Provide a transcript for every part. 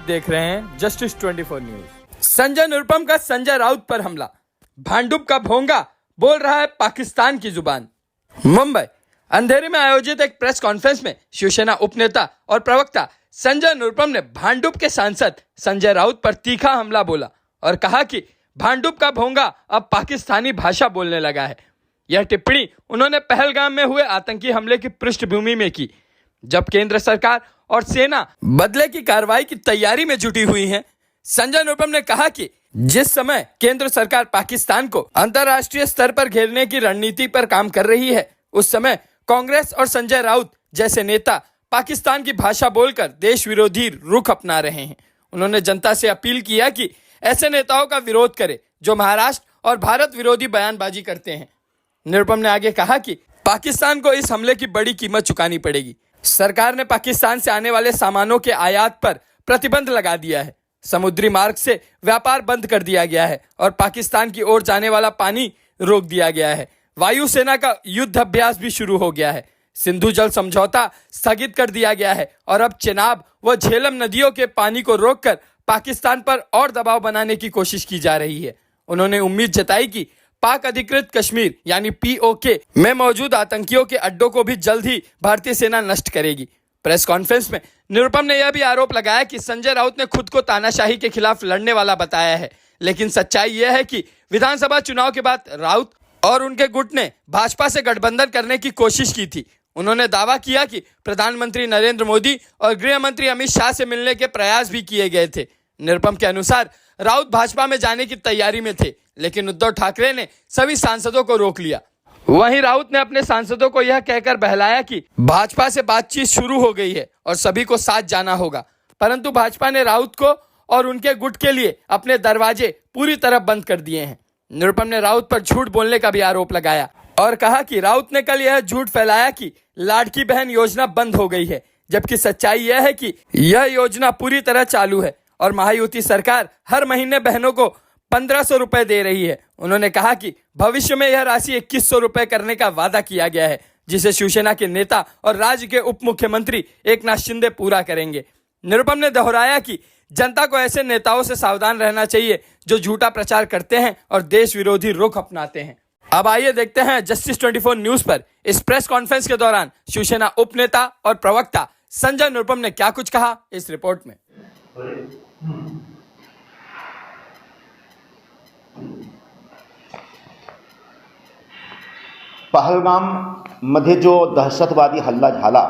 देख रहे हैं जस्टिस 24 न्यूज। संजय निरुपम का संजय राउत पर हमला, भांडुप का भोंगा बोल रहा है पाकिस्तान की जुबान। मुंबई अंधेरे में आयोजित एक प्रेस कॉन्फ्रेंस में शिवसेना उपनेता और प्रवक्ता संजय निरुपम ने भांडुप के सांसद संजय राउत पर तीखा हमला बोला और कहा कि भांडुप का भोंगा अब पाकिस्तानी भाषा बोलने लगा है। यह टिप्पणी उन्होंने पहलगाम में हुए आतंकी हमले की पृष्ठभूमि में की, जब केंद्र सरकार और सेना बदले की कार्रवाई की तैयारी में जुटी हुई है। संजय निरुपम ने कहा कि जिस समय केंद्र सरकार पाकिस्तान को अंतर्राष्ट्रीय स्तर पर घेरने की रणनीति पर काम कर रही है, उस समय कांग्रेस और संजय राउत जैसे नेता पाकिस्तान की भाषा बोलकर देश विरोधी रुख अपना रहे हैं। उन्होंने जनता से अपील किया कि ऐसे नेताओं का विरोध करे जो महाराष्ट्र और भारत विरोधी बयानबाजी करते हैं। निरुपम ने आगे कहा कि पाकिस्तान को इस हमले की बड़ी कीमत चुकानी पड़ेगी। सरकार ने पाकिस्तान से आने वाले सामानों के आयात पर प्रतिबंध लगा दिया है, समुद्री मार्ग से व्यापार बंद कर दिया गया है और पाकिस्तान की ओर जाने वाला पानी रोक दिया गया है। वायुसेना का युद्ध अभ्यास भी शुरू हो गया है। सिंधु जल समझौता स्थगित कर दिया गया है और अब चेनाब व झेलम नदियों के पानी को रोककर पाकिस्तान पर और दबाव बनाने की कोशिश की जा रही है। उन्होंने उम्मीद जताई कि पाक अधिकृत कश्मीर यानी पीओके में मौजूद आतंकियों के अड्डों को भी जल्द ही भारतीय सेना नष्ट करेगी। प्रेस कॉन्फ्रेंस में निरुपम ने यह भी आरोप लगाया कि संजय राउत ने खुद को तानाशाही के खिलाफ लड़ने वाला बताया है, लेकिन सच्चाई यह है कि विधानसभा चुनाव के बाद राउत और उनके गुट ने भाजपा से गठबंधन करने की कोशिश की थी। उन्होंने दावा किया कि प्रधानमंत्री नरेंद्र मोदी और गृह मंत्री अमित शाह से मिलने के प्रयास भी किए गए थे। निरुपम के अनुसार राउत भाजपा में जाने की तैयारी में थे, लेकिन उद्धव ठाकरे ने सभी सांसदों को रोक लिया। वहीं राउत ने अपने सांसदों को यह कहकर बहलाया कि भाजपा से बातचीत शुरू हो गई है और सभी को साथ जाना होगा, परंतु भाजपा ने राउत को और उनके गुट के लिए अपने दरवाजे पूरी तरह बंद कर दिए हैं। निरुपम ने राउत पर झूठ बोलने का भी आरोप लगाया और कहा कि राउत ने कल यह झूठ फैलाया कि लाड़की बहन योजना बंद हो गई है, जबकि सच्चाई यह है कि यह योजना पूरी तरह चालू है और महायुति सरकार हर महीने बहनों को 1500 रुपए दे रही है। उन्होंने कहा कि भविष्य में यह राशि 2100 रुपए करने का वादा किया गया है, जिसे शिवसेना के नेता और राज्य के उप मुख्यमंत्री एकनाथ शिंदे पूरा करेंगे। निरुपम ने दोहराया कि जनता को ऐसे नेताओं से सावधान रहना चाहिए जो झूठा प्रचार करते हैं और देश विरोधी रुख अपनाते हैं। अब आइए देखते हैं जस्टिस 24 न्यूज पर इस प्रेस कॉन्फ्रेंस के दौरान शिवसेना उपनेता और प्रवक्ता संजय निरुपम ने क्या कुछ कहा इस रिपोर्ट में। पहलगाम मध्ये जो दहशतवादी हल्ला झाला,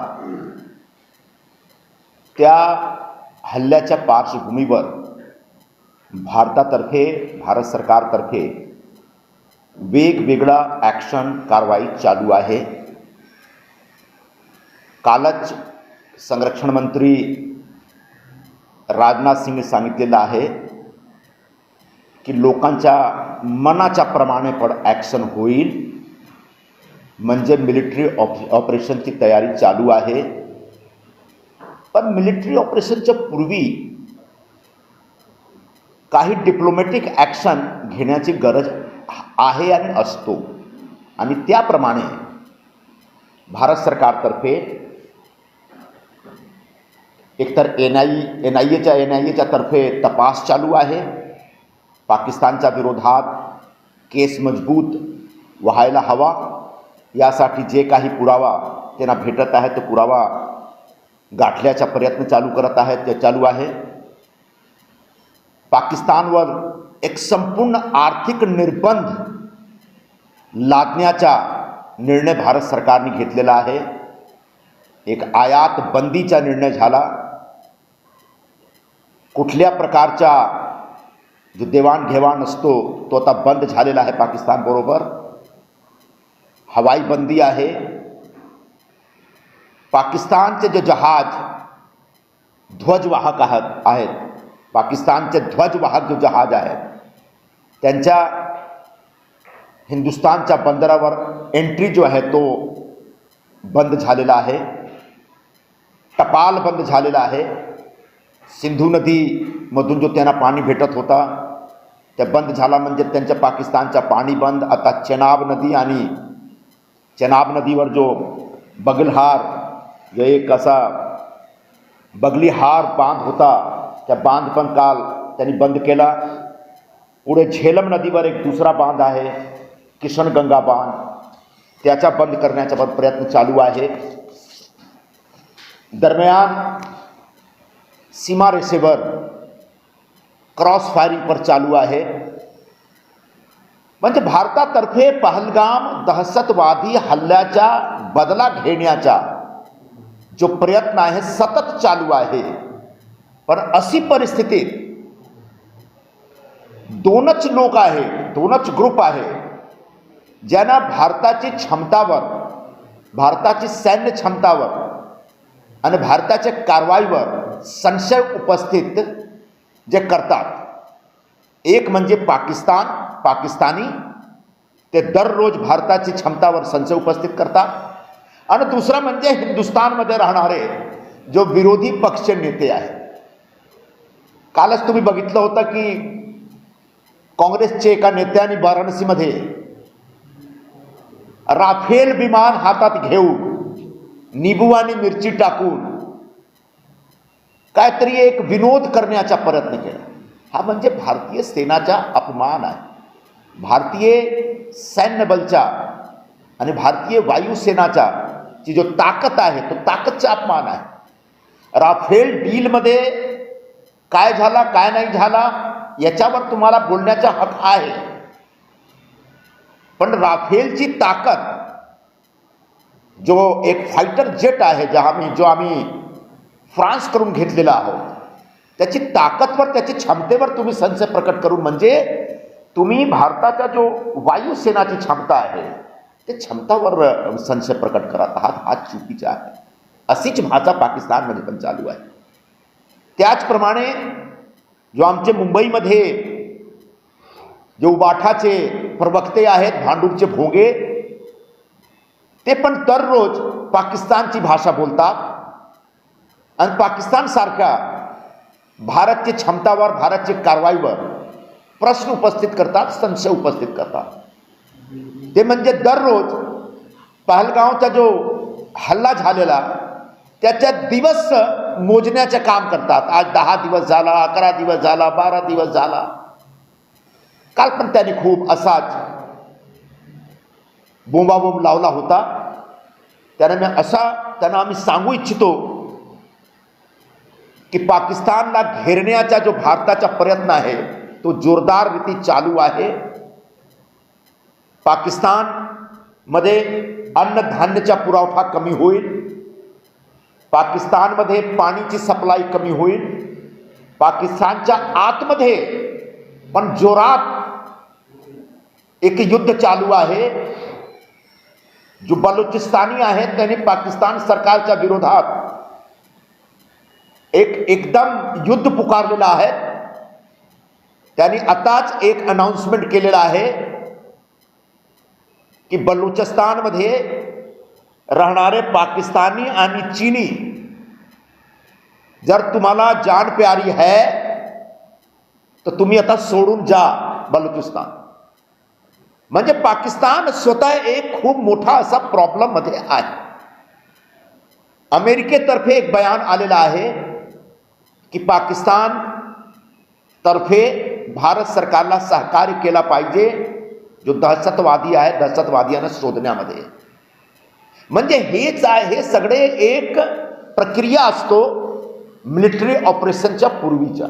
त्या हल्ल्याच्या पार्श्वभूमीवर भारत सरकारतर्फे वेगवेगळा ॲक्शन कारवाई चालू आहे। कालच संरक्षण मंत्री राजनाथ सिंह सांगितलेलं आहे की लोकांच्या मनाच्या प्रमाणे पण ॲक्शन होईल, म्हणजे मिलिटरी ऑपरेशनची तयारी चालू आहे। पण मिलिटरी ऑपरेशनच्या पूर्वी काही डिप्लोमॅटिक ॲक्शन घेण्याची गरज आहे आणि असतो, आणि त्याप्रमाणे भारत सरकारतर्फे एकतर एनआयएच्या तर्फे तपास चालू आहे। पाकिस्तानच्या विरोधात केस मजबूत व्हायला हवा यासाठी जे काही पुरावा त्यांना भेटत आहे तो पुरावा गाठण्याचा प्रयत्न चालू आहे। पाकिस्तानवर एक संपूर्ण आर्थिक निर्बंध लादण्याचा निर्णय भारत सरकारने घेतलेला आहे। एक आयात बंदीचा निर्णय झाला। कुठल्या प्रकारचा जो देवाणघेवाण असतो तो आता बंद झालेला आहे पाकिस्तान बरोबर। हवाई बंदी आहे। पाकिस्तानचे जे जहाज ध्वजवाहक आहेत, पाकिस्तानचे ध्वजवाहक जो जहाज आहेत त्यांच्या हिंदुस्थानच्या बंदरावर एंट्री जो आहे तो बंद झालेला आहे। टपाल बंद झालेला आहे। सिंधू नदीमधून जो त्यांना पाणी भेटत होता ते बंद झाला, म्हणजे त्यांच्या पाकिस्तानचा पाणी बंद। आता चेनाब नदी आणि चेनाब नदीवर जो बगलहार जो एक असा बगलीहार बांध होता त्या बांध पण काल त्यांनी बंद केला. पुढे झेलम नदीवर एक दुसरा बांध आहे, किशनगंगा बांध, त्याचा बंद करण्याचा पण प्रयत्न चालू आहे. दरम्यान सीमारेषेवर क्रॉस फायरिंग पर चालू आहे. म्हणजे भारतातर्फे पहलगाम दहशतवादी हल्ल्याचा बदला घेण्याचा जो प्रयत्न आहे सतत चालू आहे. पण अशी परिस्थितीत दोनच लोक आहे, दोनच ग्रुप आहे ज्यांना भारताची क्षमतावर, भारताची सैन्य क्षमतावर आणि भारताच्या कारवाईवर संशय उपस्थित जे करतात. एक म्हणजे पाकिस्तानी ते दररोज भारताची क्षमतावर संशय उपस्थित करतात. आणि दुसरा म्हणजे हिंदुस्थानमध्ये राहणारे जो विरोधी पक्ष नेते आहेत. कालच तुम्ही बघितलं होतं की काँग्रेसचे एका नेत्यांनी वाराणसीमध्ये राफेल विमान हातात घेऊन निंबू आणि मिरची टाकून काहीतरी एक विनोद करण्याचा प्रयत्न केला. हा म्हणजे भारतीय सेनाचा अपमान आहे. भारतीय सैन्य बलचा आणि भारतीय वायुसेनाचा ची जो ताकद आहे तो ताकदचा अपमान आहे. राफेल डीलमध्ये काय झाला काय नाही झाला याच्यावर तुम्हाला बोलण्याचा हक आहे. पण राफेलची ताकद जो एक फायटर जेट आहे जो आम्ही फ्रान्सकडून घेतलेला आहोत, त्याची ताकदवर, त्याची क्षमतेवर तुम्ही संशय प्रकट करून म्हणजे तुम्ही भारताचा जो वायुसेनाची क्षमता आहे ते क्षमतावर संशय प्रकट करत आहात. हा चुकीचा आहे. अशीच भाषा पाकिस्तानमध्ये पण चालू आहे. त्याचप्रमाणे जो आमचे मुंबईमध्ये जे उबाठाचे प्रवक्ते आहेत, भांडूपचे भोंगे, ते पण दररोज पाकिस्तानची भाषा बोलतात आणि पाकिस्तान सारख्या भारतची क्षमतावर, भारतची कारवाईवर प्रश्न उपस्थित करतात, संशय उपस्थित करतात. ते म्हणजे दररोज पहलगावचा जो हल्ला झालेला त्याच्या दिवस मोजण्याचे काम करतात. आज 10 दिवस झाला, 11 दिवस झाला, 12 दिवस झाला. काल पण त्यांनी खूप असाच बोंबाबोंब लावला होता. त्यांना आम्ही सांगू इच्छितो की पाकिस्तानला घेरण्याचा जो भारताचा प्रयत्न आहे तो जोरदार रीती चालू आहे. पाकिस्तानमध्ये अन्नधान्याचा पुरवठा कमी होईल, पाकिस्तानमध्ये पाणीची सप्लाय कमी होईल, पाकिस्तानच्या आतमध्ये पण जोरात एक युद्ध चालू आहे. जो बलुचिस्तानी आहेत त्यांनी पाकिस्तान सरकारच्या विरोधात एकदम युद्ध पुकारलेलं आहे. त्यांनी आताच एक अनाउन्समेंट केलेलं आहे की बलुचिस्तानमध्ये राहणारे पाकिस्तानी आणि चीनी जर तुम्हाला जान प्यारी है तर तुम्ही आता सोडून जा बलुचिस्तान. म्हणजे पाकिस्तान स्वतः एक खूप मोठा असा प्रॉब्लेम मध्ये आहे. अमेरिकेतर्फे एक बयान आलेला आहे की पाकिस्तान तर्फे भारत सरकारला सहकार्य केला पाहिजे जो दहशतवादी आहे, दहशतवाद्यांना शोधण्यामध्ये. म्हणजे हेच आहे, हे सगळे एक प्रक्रिया असतो मिलिटरी ऑपरेशनच्या पूर्वीच्या,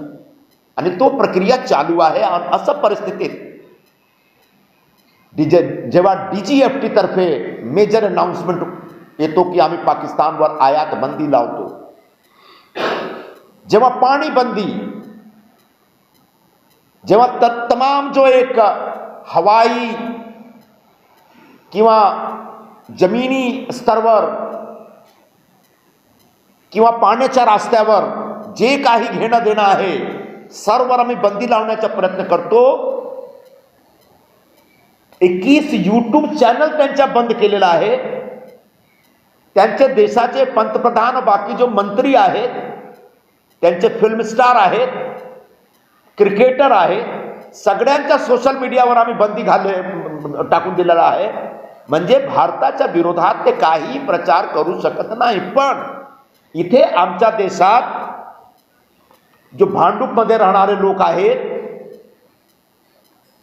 आणि तो प्रक्रिया चालू आहे. आणि अशा परिस्थितीत जेव्हा DGFT तर्फे मेजर अनाउन्समेंट येतो की आम्ही पाकिस्तानवर आयात बंदी लावतो, जेव्हा पाणी बंदी, जेव्हा तमाम जो एक हवाई किंवा जमिनी स्तरावर किंवा पाण्याच्या रस्त्यावर जे काही घेणं देणं आहे सर्ववर आम्ही बंदी लावण्याचा प्रयत्न करतो. 21 YouTube चॅनल त्यांच्या बंद केलेला आहे. त्यांचे देशाचे पंतप्रधान, बाकी जो मंत्री आहेत, त्यांचे फिल्म स्टार आहेत, क्रिकेटर आहेत, सगळ्यांच्या सोशल मीडियावर आम्ही बंदी टाकून दिलेला आहे. म्हणजे भारताच्या विरोधात ते काही प्रचार करू शकत नाही. पण इथे आमच्या देशात जो भांडूपमध्ये राहणारे लोक आहेत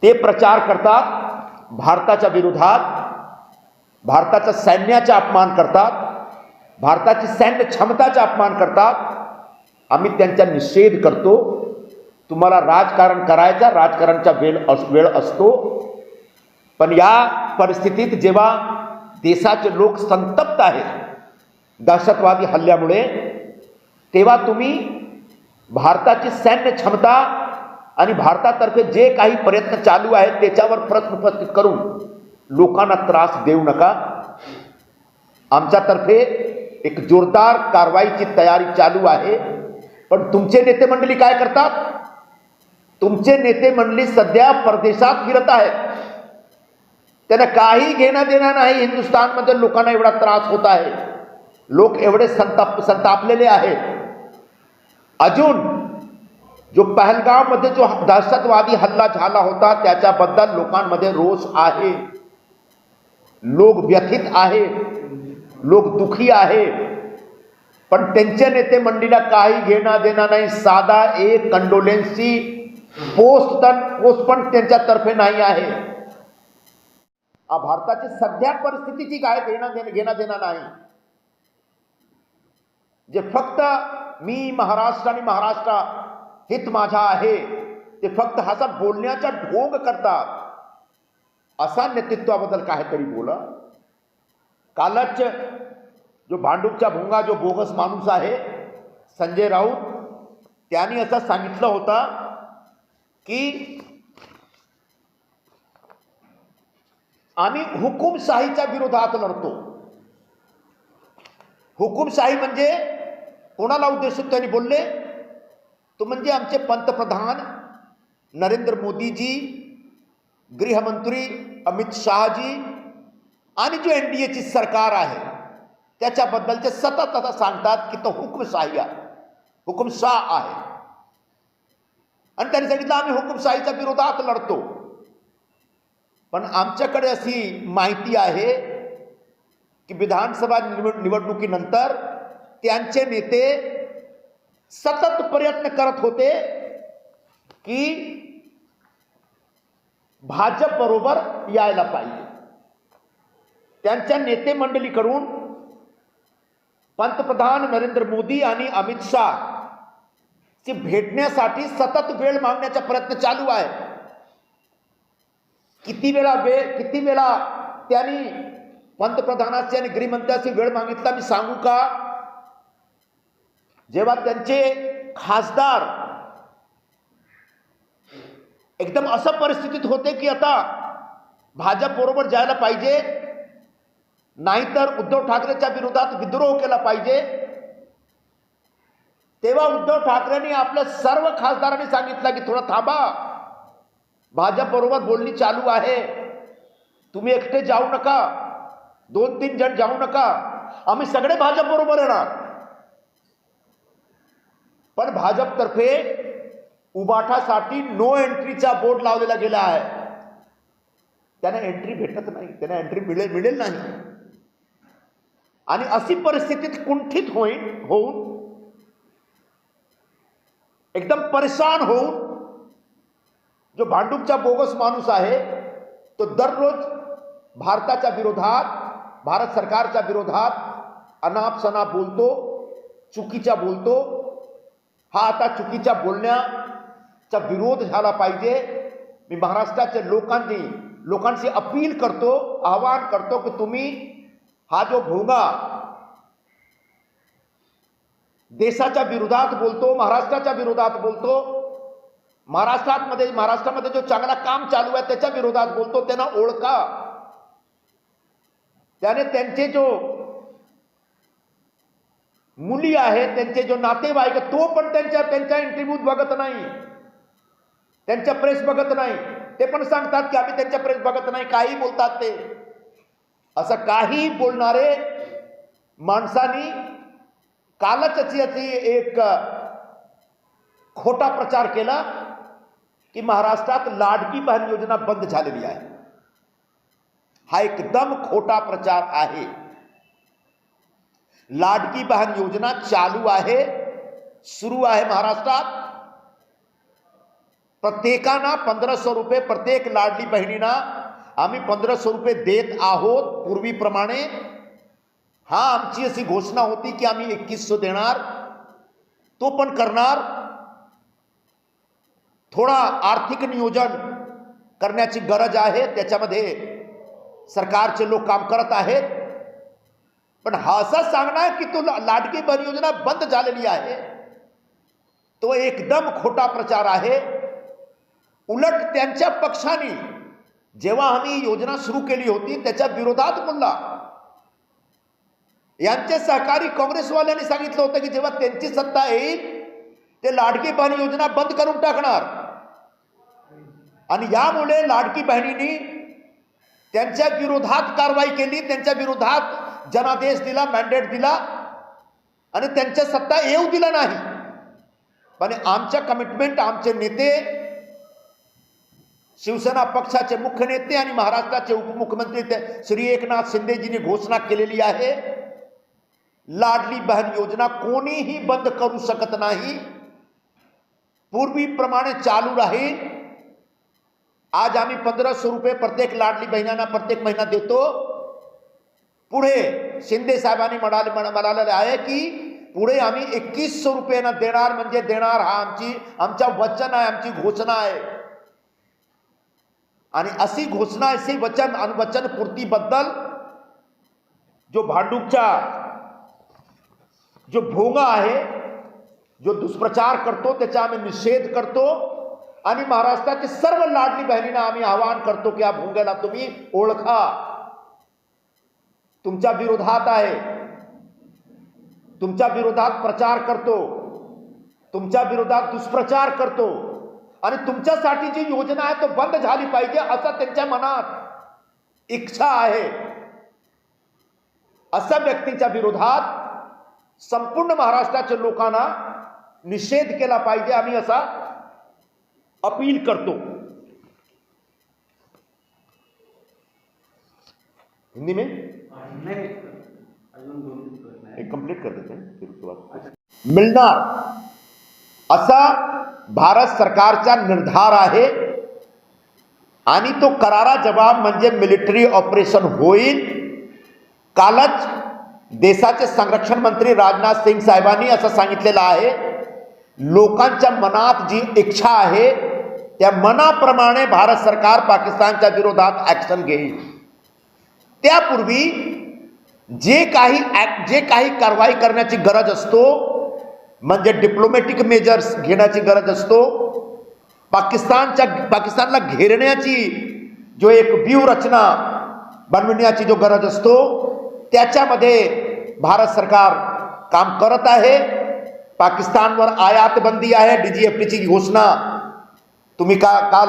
ते प्रचार करतात भारताच्या विरोधात, भारताच्या सैन्याचा अपमान करतात, भारताची सैन्य क्षमताचा अपमान करतात. आम्ही त्यांचा निषेध करतो. तुम्हाला राजकारण करायचा, राजकारणाचा वेळ असतो, पण या परिस्थितीत जेव्हा देशाचे लोक संतप्त आहेत दहशतवादी हल्ल्यामुळे, तेव्हा तुम्ही भारताची सैन्य क्षमता आणि भारतातर्फे जे काही प्रयत्न चालू आहेत त्याच्यावर प्रश्न उपस्थित करून लोकांना त्रास देऊ नका. आमच्यातर्फे एक जोरदार कारवाईची तयारी चालू आहे. पण तुमचे नेते मंडळी काय करतात? तुमचे नेते मंडळी सध्या परदेशात फिरत आहेत. त्यांना काही घेणं देणं नाही. हिंदुस्थानमध्ये लोकांना एवढा त्रास होत आहे, लोक एवढे संतापलेले आहेत. अजून जो पहलगाममध्ये जो दहशतवादी हल्ला झाला होता त्याच्याबद्दल लोकांमध्ये रोष आहे, लोक व्यथित आहे, लोक दुखी आहे. पण त्यांच्या नेते मंडळीला काही घेणं देणं नाही. साधा एक कंडोलेन्सची पोस्ट पण त्यांच्यातर्फे नाही आहे. भारताची सध्या परिस्थितीची काय घेणं देणं नाही. जे फक्त मी महाराष्ट्र आणि महाराष्ट्र हित माझा आहे ते फक्त हाचा बोलण्याचा ढोंग करतात. असा नेतृत्वाबद्दल काहीतरी बोला. कालच जो भांडूपचा भोंगा, जो बोगस माणूस आहे संजय राऊत, त्यांनी असं सांगितलं होतं की आम्ही हुकुमशाहीच्या विरोधात लढतो. हुकुमशाही म्हणजे कोणाला उद्देशून त्यांनी बोलले? तो म्हणजे आमचे पंतप्रधान नरेंद्र मोदीजी, गृहमंत्री अमित शहाजी आणि जो एनडीएची सरकार आहे त्याच्याबद्दल ते सतत आता सांगतात की तो हुकुमशाही आहे, हुकुमशाह आहे. आणि त्यांनी सांगितलं आम्ही हुकुमशाहीच्या विरोधात लढतो. पण आमच्याकडे अशी माहिती आहे की विधानसभा निवडणुकीनंतर त्यांचे नेते सतत प्रयत्न करत होते की भाजप बरोबर यायला पाहिजे. त्यांच्या नेते मंडळीकडून पंतप्रधान नरेंद्र मोदी आणि अमित शाह ची भेटण्यासाठी सतत वेळ मागण्याचा प्रयत्न चालू आहे. किती वेळा त्यांनी पंतप्रधानाची आणि गृहमंत्र्याची वेळ मागितला मी सांगू का? जेव्हा त्यांचे खासदार एकदम असं परिस्थितीत होते की आता भाजप बरोबर जायला पाहिजे, नाहीतर उद्धव ठाकरेच्या विरोधात विद्रोह केला पाहिजे, तेव्हा उद्धव ठाकरेंनी आपल्या सर्व खासदारांनी सांगितलं की थोडं थांबा, भाजप बरोबर बोलणी चालू आहे, तुम्ही एकटे जाऊ नका, 2-3 जण जाऊ नका, आम्ही सगळे भाजप बरोबर येणार. पण भाजपतर्फे उबाठासाठी नो एंट्रीचा बोर्ड लावलेला गेला आहे. त्यांना एंट्री भेटत नाही, त्यांना एंट्री मिळेल नाही. आणि अशी परिस्थितीत कुंठित होऊन एकदम परेशान होऊन जो भांडूपचा बोगस माणूस आहे तो दररोज भारताच्या विरोधात, भारत सरकारच्या विरोधात अनाप-शनाप बोलतो, चुकीच्या बोलतो. हा आता चुकीच्या बोलण्याचा विरोध झाला पाहिजे. मी महाराष्ट्राच्या लोकांशी अपील करतो, आवाहन करतो की तुम्ही हा जो भोंगा देशाच्या विरोधात बोलतो, महाराष्ट्राच्या विरोधात बोलतो, महाराष्ट्रामध्ये जो चांगला काम चालू आहे त्याच्या विरोधात बोलतो, त्यांना ओळखा. त्याने त्यांचे जो मुली आहेत, त्यांचे जो नातेवाईक, तो पण त्यांच्या इंटरव्ह्यूत बघत नाही, त्यांच्या प्रेस बघत नाही. ते पण सांगतात की आम्ही त्यांच्या प्रेस बघत नाही, काही बोलतात ते. असं काही बोलणारे माणसांनी कालच अशी एक खोटा प्रचार केला की महाराष्ट्रात लाडकी बहीण योजना बंद झालेली आहे. हा एकदम खोटा प्रचार आहे. लाडकी बहीण योजना चालू आहे, सुरू आहे महाराष्ट्रात. प्रत्येकांना 1500 रुपये, प्रत्येक लाडली बहिणींना आम्ही 1500 रुपये देत आहोत पूर्वीप्रमाणे. हा आमची अशी घोषणा होती की आम्ही 2100 देणार, तो पण करणार. थोडा आर्थिक नियोजन करण्याची गरज आहे, त्याच्यामध्ये सरकारचे लोक काम करत आहेत. पण हा असं सांगणार की तो लाडकी बहीण योजना बंद झालेली आहे, तो एकदम खोटा प्रचार आहे. उलट त्यांच्या पक्षाने जेव्हा आम्ही योजना सुरू केली होती त्याच्या विरोधात बोलला. यांचे सहकारी काँग्रेसवाल्यांनी सांगितलं होतं की जेव्हा त्यांची सत्ता येईल ते लाडकी बहीण योजना बंद करून टाकणार. आणि यामुळे लाडकी बहिणींनी त्यांच्या विरोधात कारवाई केली, त्यांच्या विरोधात जनादेश दिला, मॅन्डेट दिला आणि त्यांच्या सत्ता येऊ दिला नाही. पण आमच्या कमिटमेंट, आमचे नेते, शिवसेना पक्षाचे मुख्य नेते आणि महाराष्ट्राचे उपमुख्यमंत्री श्री एकनाथ शिंदेजींनी घोषणा केलेली आहे, लाडली बहन योजना कोणीही बंद करू शकत नाही, पूर्वीप्रमाणे चालू राहील. आज आम्ही 1500 रुपये प्रत्येक लाडली बहिणींना प्रत्येक महिना देतो. पुढे शिंदे साहेबांनी म्हणालेले आहे की पुढे आम्ही 2100 रुपयांना देणार, म्हणजे देणार. हा आमच्या वचन आहे, आमची घोषणा आहे. आणि अशी घोषणा, असे वचन आणि वचनपूर्तीबद्दल जो भांडूपचा जो भोंगा आहे, जो दुष्प्रचार करतो, त्याचा आम्ही निषेध करतो. आणि महाराष्ट्रातील सर्व लाडली बहिणींना आम्ही आवाहन करतो की या भोंग्याला तुम्ही ओळखा, तुमच्या विरोधात आहे, तुमच्या विरोधात प्रचार करतो, तुमच्या विरोधात दुष्प्रचार करतो आणि तुमच्यासाठी जी योजना आहे तो बंद झाली पाहिजे असं त्यांच्या मनात इच्छा आहे. अशा व्यक्तीच्या विरोधात संपूर्ण महाराष्ट्राच्या लोकांना निषेध केला पाहिजे, आम्ही असा अपील करतो. हिंदी में एक कंप्लीट कर देते हैं फिर उसके बाद मिळणार असा भारत सरकारचा निर्धार आहे. आणि तो करारा जवाब म्हणजे मिलिटरी ऑपरेशन होईल. कालच देशाचे संरक्षण मंत्री राजनाथ सिंग साहेबांनी असं सांगितलेलं आहे, लोकांच्या मनात जी इच्छा आहे त्या मनाप्रमाणे भारत सरकार पाकिस्तानच्या विरोधात ऍक्शन घेईल. त्यापूर्वी जे काही कारवाई करण्याची गरज असतो, म्हणजे डिप्लोमॅटिक मेजर्स घेण्याची गरज असतो, पाकिस्तानला घेरण्याची जो एक व्यूहरचना बनवण्याची जो गरज असतो, त्याच्यामध्ये भारत सरकार काम करत आहे. पाकिस्तानवर आयात बंदी आहे, DGFTची घोषणा तुम्ही काल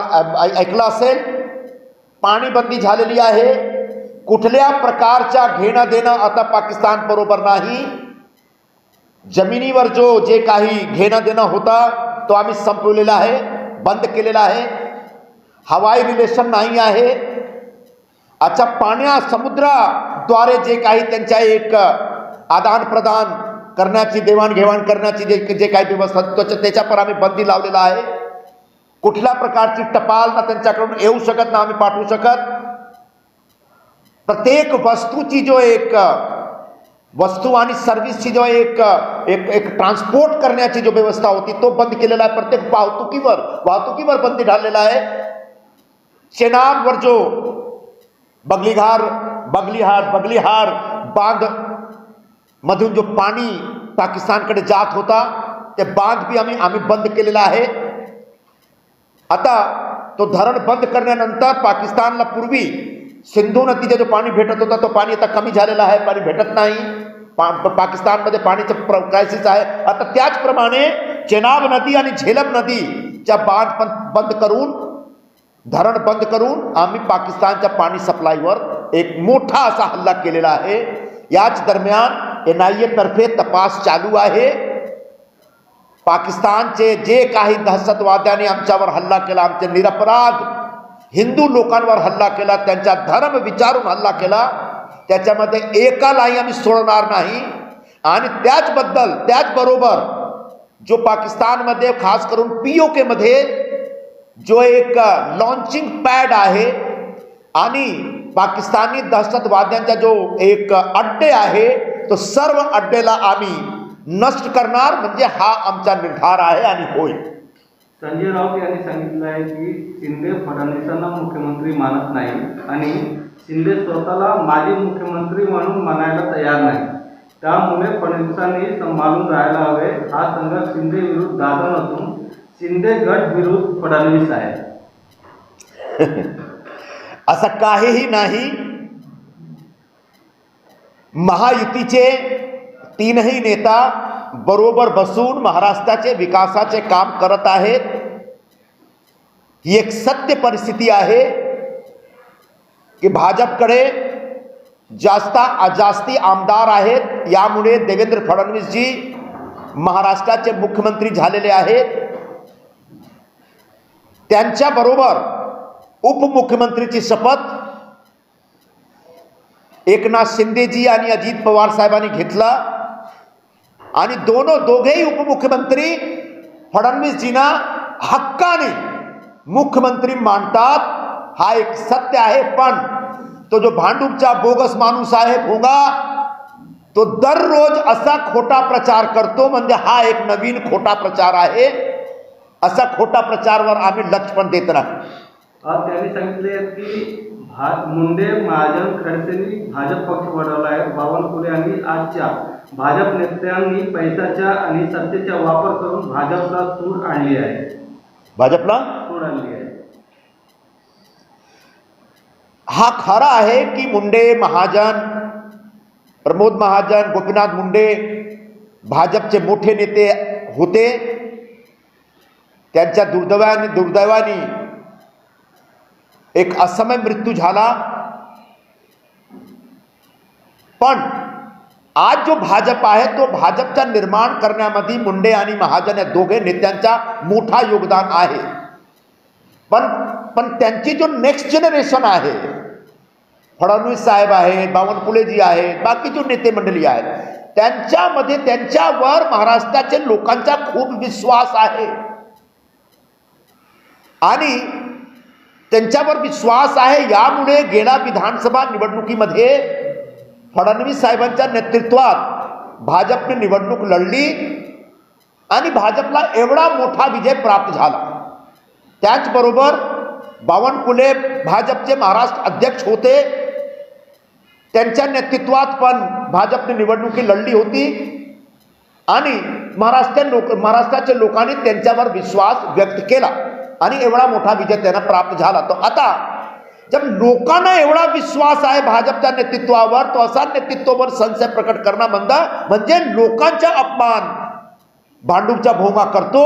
ऐकलं असेल. पाणी बंदी झालेली आहे. कुठल्या प्रकारच्या घेणं देणं आता पाकिस्तान बरोबर नाही. जमिनीवर जे काही घेणं देणं होता तो आम्ही संपवलेला आहे, बंद केलेला आहे. हवाई रिलेशन नाही आहे. अच्छा, समुद्राद्वारे जे काही त्यांच्या एक आदान प्रदान करण्याची, देवाणघेवाण करण्याची जे काही व्यवस्था त्याच्यावर आम्ही बंदी लावलेला आहे. कुठल्या प्रकारची टपाल ना त्यांच्याकडून येऊ शकत, ना आम्ही पाठवू शकत. प्रत्येक वस्तूची जो एक वस्तू आणि सर्व्हिसची जो एक ट्रान्सपोर्ट करण्याची जो व्यवस्था होती तो बंद केलेला आहे. प्रत्येक वाहतुकीवर बंदी घाललेला आहे. चेनाबवर जो बगलिहार बांध मधून जो पाणी पाकिस्तानकडे जात होता ते बांध भी आम्ही बंद केलेला आहे. आता तो धरण बंद करण्यानंतर पाकिस्तानला पूर्वी सिंधू नदीचे जो पाणी भेटत होता तो पाणी आता कमी झालेला आहे, पाणी भेटत नाही. पाकिस्तानमध्ये पाणीचं क्रायसिस आहे. आता त्याचप्रमाणे चेनाब नदी आणि झेलम नदीच्या बांध बंद करून, धरण बंद करून आम्ही पाकिस्तानच्या पाणी सप्लायवर एक मोठा असा हल्ला केलेला आहे. याच दरम्यान NIA तर्फे तपास चालू आहे. पाकिस्तानचे जे काही दहशतवाद्यांनी आमच्यावर हल्ला केला, आमचे निरपराध हिंदू लोकांवर हल्ला केला, त्यांचा धर्म विचारून हल्ला केला, त्याच्यामध्ये एकालाही आम्ही सोडणार नाही. आणि त्याचबरोबर जो पाकिस्तानमध्ये खास करून POK मध्ये जो एक लॉन्चिंग पॅड आहे आणि पाकिस्तानी दहशतवाद्यांचा जो एक अड्डे आहे तो सर्व अड्डेला आम्ही नष्ट करणार, म्हणजे हा आमचा निर्धार आहे आणि होईल. संजय राऊत यांनी सांगितलं आहे की शिंदे फडणवीसांना मुख्यमंत्री मानत नाही आणि शिंदे स्वतःला माजी मुख्यमंत्री म्हणून म्हणायला तयार नाही. त्यामुळे फडणवीसांनी सांभाळून राहायला हवे. हा संघर्ष शिंदे विरुद्ध दादा नसून शिंदे गट विरुद्ध फडणवीस आहे. असं काहीही नाही. महायुतीचे तीनही नेता बरोबर बसून महाराष्ट्राचे विकासाचे काम करत आहेत. ही एक सत्य परिस्थिती आहे की भाजपकडे जास्ती आमदार आहेत. यामुळे देवेंद्र फडणवीसजी महाराष्ट्राचे मुख्यमंत्री झालेले आहेत. त्यांच्याबरोबर उपमुख्यमंत्रीची शपथ एकनाथ शिंदेजी आणि अजित पवार साहेबांनी घेतला आणि दोघेही उपमुख्यमंत्री फडणवीसजींना हक्काने मुख्यमंत्री मानतात. हा एक सत्य आहे. पण तो जो भांडूपचा बोगस माणूस आहे भोंगा, तो दररोज असा खोटा प्रचार करतो, म्हणजे हा एक नवीन खोटा प्रचार आहे. असा खोटा प्रचारावर आम्ही लक्ष पण देत नाही. त्यांनी सांगितले की मुंडे महाजन खडसेंनी भाजप पक्ष बनवला आहे. बावनकुळे आणि आजच्या भाजप नेत्यांनी पैशाच्या आणि सत्तेचा वापर करून भाजपला सूड आणली आहे. भाजपला सूड आणली आहे. हा खरा आहे की मुंडे महाजन, प्रमोद महाजन, गोपीनाथ मुंडे भाजपचे मोठे नेते होते. त्यांच्या दुर्दैवाने एक असमय मृत्यू झाला. पण आज जो भाजप आहे तो भाजपचा निर्माण करण्यामध्ये मुंडे आणि महाजन या दोघे नेत्यांचा मोठा योगदान आहे. पण त्यांची जो नेक्स्ट जनरेशन आहे, फडणवीस साहेब आहेत, बावनकुळेजी आहेत, बाकी जो नेते मंडळी आहेत, त्यांच्यामध्ये त्यांच्यावर महाराष्ट्राच्या लोकांचा खूप विश्वास आहे आणि त्यांच्यावर विश्वास आहे. यामुळे गेल्या विधानसभा निवडणुकीमध्ये फडणवीस साहेबांच्या नेतृत्वात भाजपने निवडणूक लढली आणि भाजपला एवढा मोठा विजय प्राप्त झाला. त्याचबरोबर बावनकुळे भाजपचे महाराष्ट्र अध्यक्ष होते. त्यांच्या नेतृत्वात पण भाजपने निवडणुकी लढली होती आणि महाराष्ट्राच्या लोकांनी त्यांच्यावर विश्वास व्यक्त केला आणि एवढा मोठा विजय त्यांना प्राप्त झाला. तो आता जब लोकांना एवढा विश्वास आहे भाजपच्या नेतृत्वावर, तो असा नेतृत्वावर संशय प्रकट करणं म्हणजे लोकांचा अपमान भांडूपचा भोंगा करतो.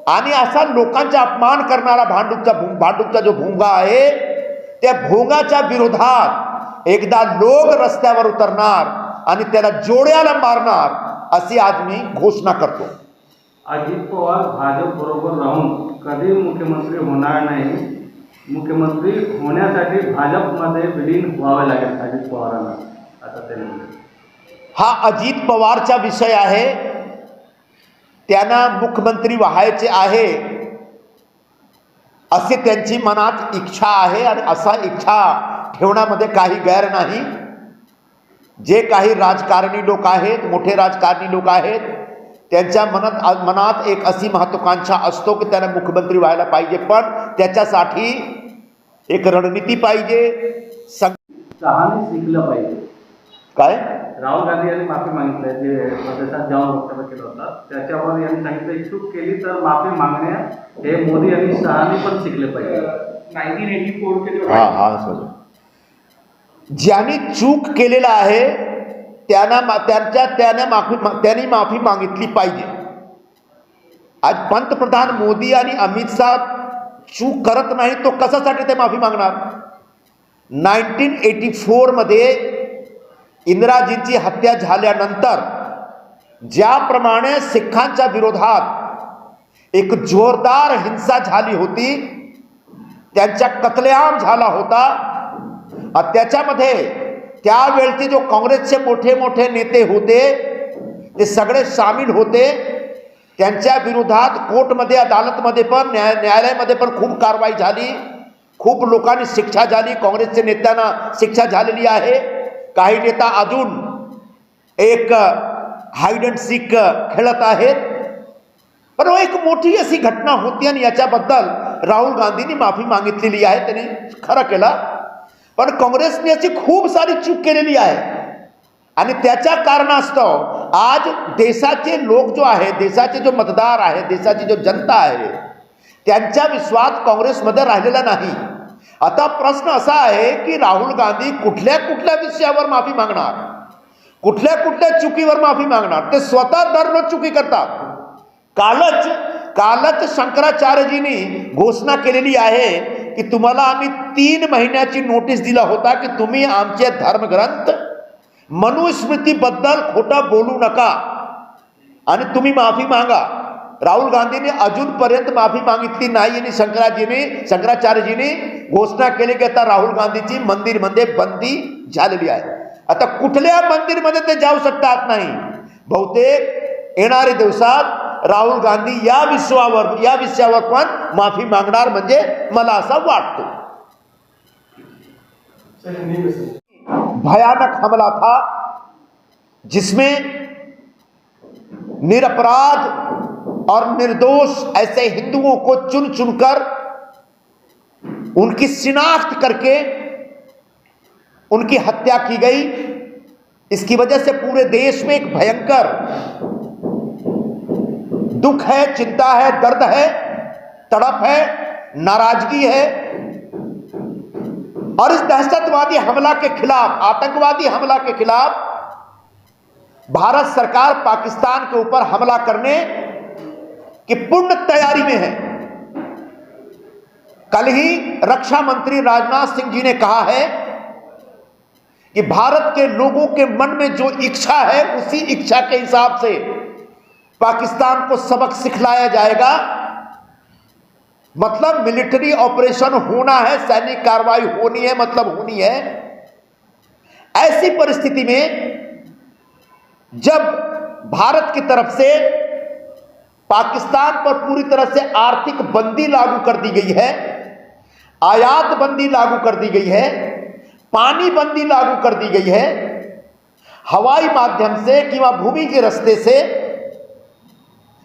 आणि असा लोकांचा अपमान करणारा भांडूपचा जो भोंगा आहे, त्या भोंगाच्या विरोधात एकदा लोक रस्त्यावर उतरणार आणि त्याला जोड्याला मारणार अशी आज मी घोषणा करतो. अजित पवार भाजप बरोबर राहून कधी मुख्यमंत्री होणार नाही. मुख्यमंत्री होण्यासाठी भाजपमध्ये विलीन व्हावे लागेल अजित पवारांना, असं त्यांनी म्हटलं. हा अजित पवारचा विषय आहे. त्यांना मुख्यमंत्री व्हायचे आहे असे त्यांची मनात इच्छा आहे आणि असा इच्छा ठेवण्यामध्ये काही गैर नाही. जे काही राजकारणी लोक आहेत, मोठे राजकारणी लोक आहेत, त्यांच्या मनात एक अशी महत्वाकांक्षा असतो की त्यांना मुख्यमंत्री व्हायला पाहिजे. पण त्याच्यासाठी एक रणनीती पाहिजे. शहाने शिकलं पाहिजे. काय राहुल गांधी यांनी माफी मागितली, जे प्रदेशात जाऊन वक्तव्य केलं होतं त्याच्यावर यांनी सांगितलं चूक केली तर माफी मागण्या हे मोदी आणि शहाने पण शिकले पाहिजे. 1984 ज्यांनी चूक केलेला आहे त्यांनी माफी मागितली पाहिजे. आज पंतप्रधान मोदी आणि अमित शाह चूक करत नाही, तो कशासाठी ते माफी मागणार? 1984 मध्ये इंदिराजींची हत्या झाल्यानंतर ज्याप्रमाणे सिखांच्या विरोधात एक जोरदार हिंसा झाली होती, त्यांचा कत्लेआम झाला होता, त्याच्यामध्ये त्यावेळचे जो काँग्रेसचे मोठे मोठे नेते होते ते सगळे सामील होते. त्यांच्या विरोधात कोर्टमध्ये, अदालतमध्ये पण, न्यायालयामध्ये पण खूप कारवाई झाली, खूप लोकांनी शिक्षा झाली, काँग्रेसच्या नेत्यांना शिक्षा झालेली आहे. काही नेता अजून एक हाईड अँड सीक खेळत आहेत. पण एक मोठी अशी घटना होती आणि याच्याबद्दल राहुल गांधींनी माफी मागितलेली आहे, त्यांनी खरं केलं. पण काँग्रेसने अशी खूप सारी चूक केलेली आहे आणि त्याच्या कारणास्तव आज देशाचे लोक जो आहे, देशाचे जो मतदार आहे, देशाची जो जनता आहे, त्यांचा विश्वास काँग्रेसमध्ये राहिलेला नाही. आता प्रश्न असा आहे की राहुल गांधी कुठल्या कुठल्या विषयावर माफी मागणार, कुठल्या कुठल्या चुकीवर माफी मागणार, ते स्वतः दररोज चुकी करतात. कालच शंकराचार्यजींनी घोषणा केलेली आहे की तुम्हाला आम्ही 3 महिन्याची नोटीस दिला होता की तुम्ही आमचे धर्मग्रंथ मनुस्मृतीबद्दल खोटं बोलू नका आणि तुम्ही माफी मागा. राहुल गांधींनी अजूनपर्यंत माफी मागितली नाही आणि शंकराचार्यजींनी घोषणा केली की आता राहुल गांधीची मंदिरमध्ये बंदी झालेली आहे. आता कुठल्या मंदिरमध्ये ते जाऊ शकतात नाही. बहुतेक येणाऱ्या दिवसात राहुल गांधी या विषयावर पण माफी मागणार म्हणजे मला असं वाटतो. भयानक हमला था जिसमें निरपराध और निर्दोष ऐसे हिंदुओं को चुन चुनकर उनकी शिनाख्त करके उनकी हत्या की गई. इसकी वजह से पूरे देश में एक भयंकर दुख है, चिंता है, दर्द है, तड़प है, नाराजगी है. और इस दहशतवादी हमला के खिलाफ, आतंकवादी हमला के खिलाफ भारत सरकार पाकिस्तान के ऊपर हमला करने की पूर्ण तैयारी में है. कल ही रक्षा मंत्री राजनाथ सिंह जी ने कहा है कि भारत के लोगों के मन में जो इच्छा है उसी इच्छा के हिसाब से पाकिस्तान को सबक सिखलाया जाएगा. मतलब मिलिट्री ऑपरेशन होना है, सैनिक कार्रवाई होनी है, मतलब होनी है. ऐसी परिस्थिति में जब भारत की तरफ से पाकिस्तान पर पूरी तरह से आर्थिक बंदी लागू कर दी गई है, आयात बंदी लागू कर दी गई है, पानी बंदी लागू कर दी गई है, हवाई माध्यम से किंवा भूमि के रास्ते से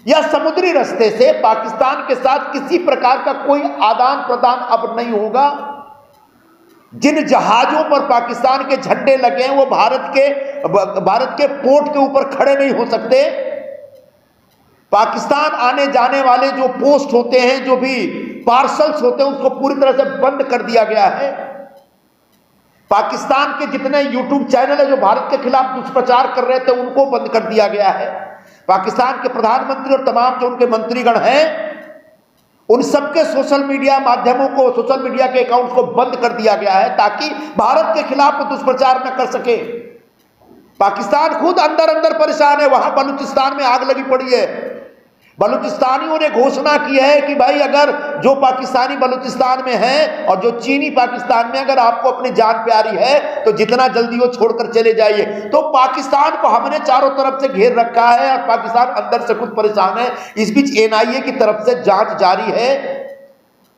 या समुद्री रास्ते से पाकिस्तान के साथ किसी प्रकार का कोई आदान प्रदान अब नहीं होगा. जिन जहाजों पर पाकिस्तान के झंडे लगे हैं वो भारत के पोर्ट के ऊपर खड़े नहीं हो सकते. पाकिस्तान आने जाने वाले जो पोस्ट होते हैं, जो भी पार्सल्स होते हैं, उसको पूरी तरह से बंद कर दिया गया है. पाकिस्तान के जितने यूट्यूब चैनल है जो भारत के खिलाफ दुष्प्रचार कर रहे थे उनको बंद कर दिया गया है. पाकिस्तान के प्रधानमंत्री और तमाम जो उनके मंत्रीगण हैं उन सबके सोशल मीडिया माध्यमों को, सोशल मीडिया के अकाउंट्स को बंद कर दिया गया है ताकि भारत के खिलाफ दुष्प्रचार न कर सके. पाकिस्तान खुद अंदर परेशान है. वहां बलूचिस्तान में आग लगी पड़ी है. बलूचिस्तानियों ने घोषणा की है कि भाई अगर जो पाकिस्तानी बलूचिस्तान में हैं और जो चीनी पाकिस्तान में, अगर आपको अपनी जान प्यारी है तो जितना जल्दी वो छोड़कर चले जाइए. तो पाकिस्तान को हमने चारों तरफ से घेर रखा है और पाकिस्तान अंदर से खुद परेशान है. इस बीच एनआईए की तरफ से जांच जारी है.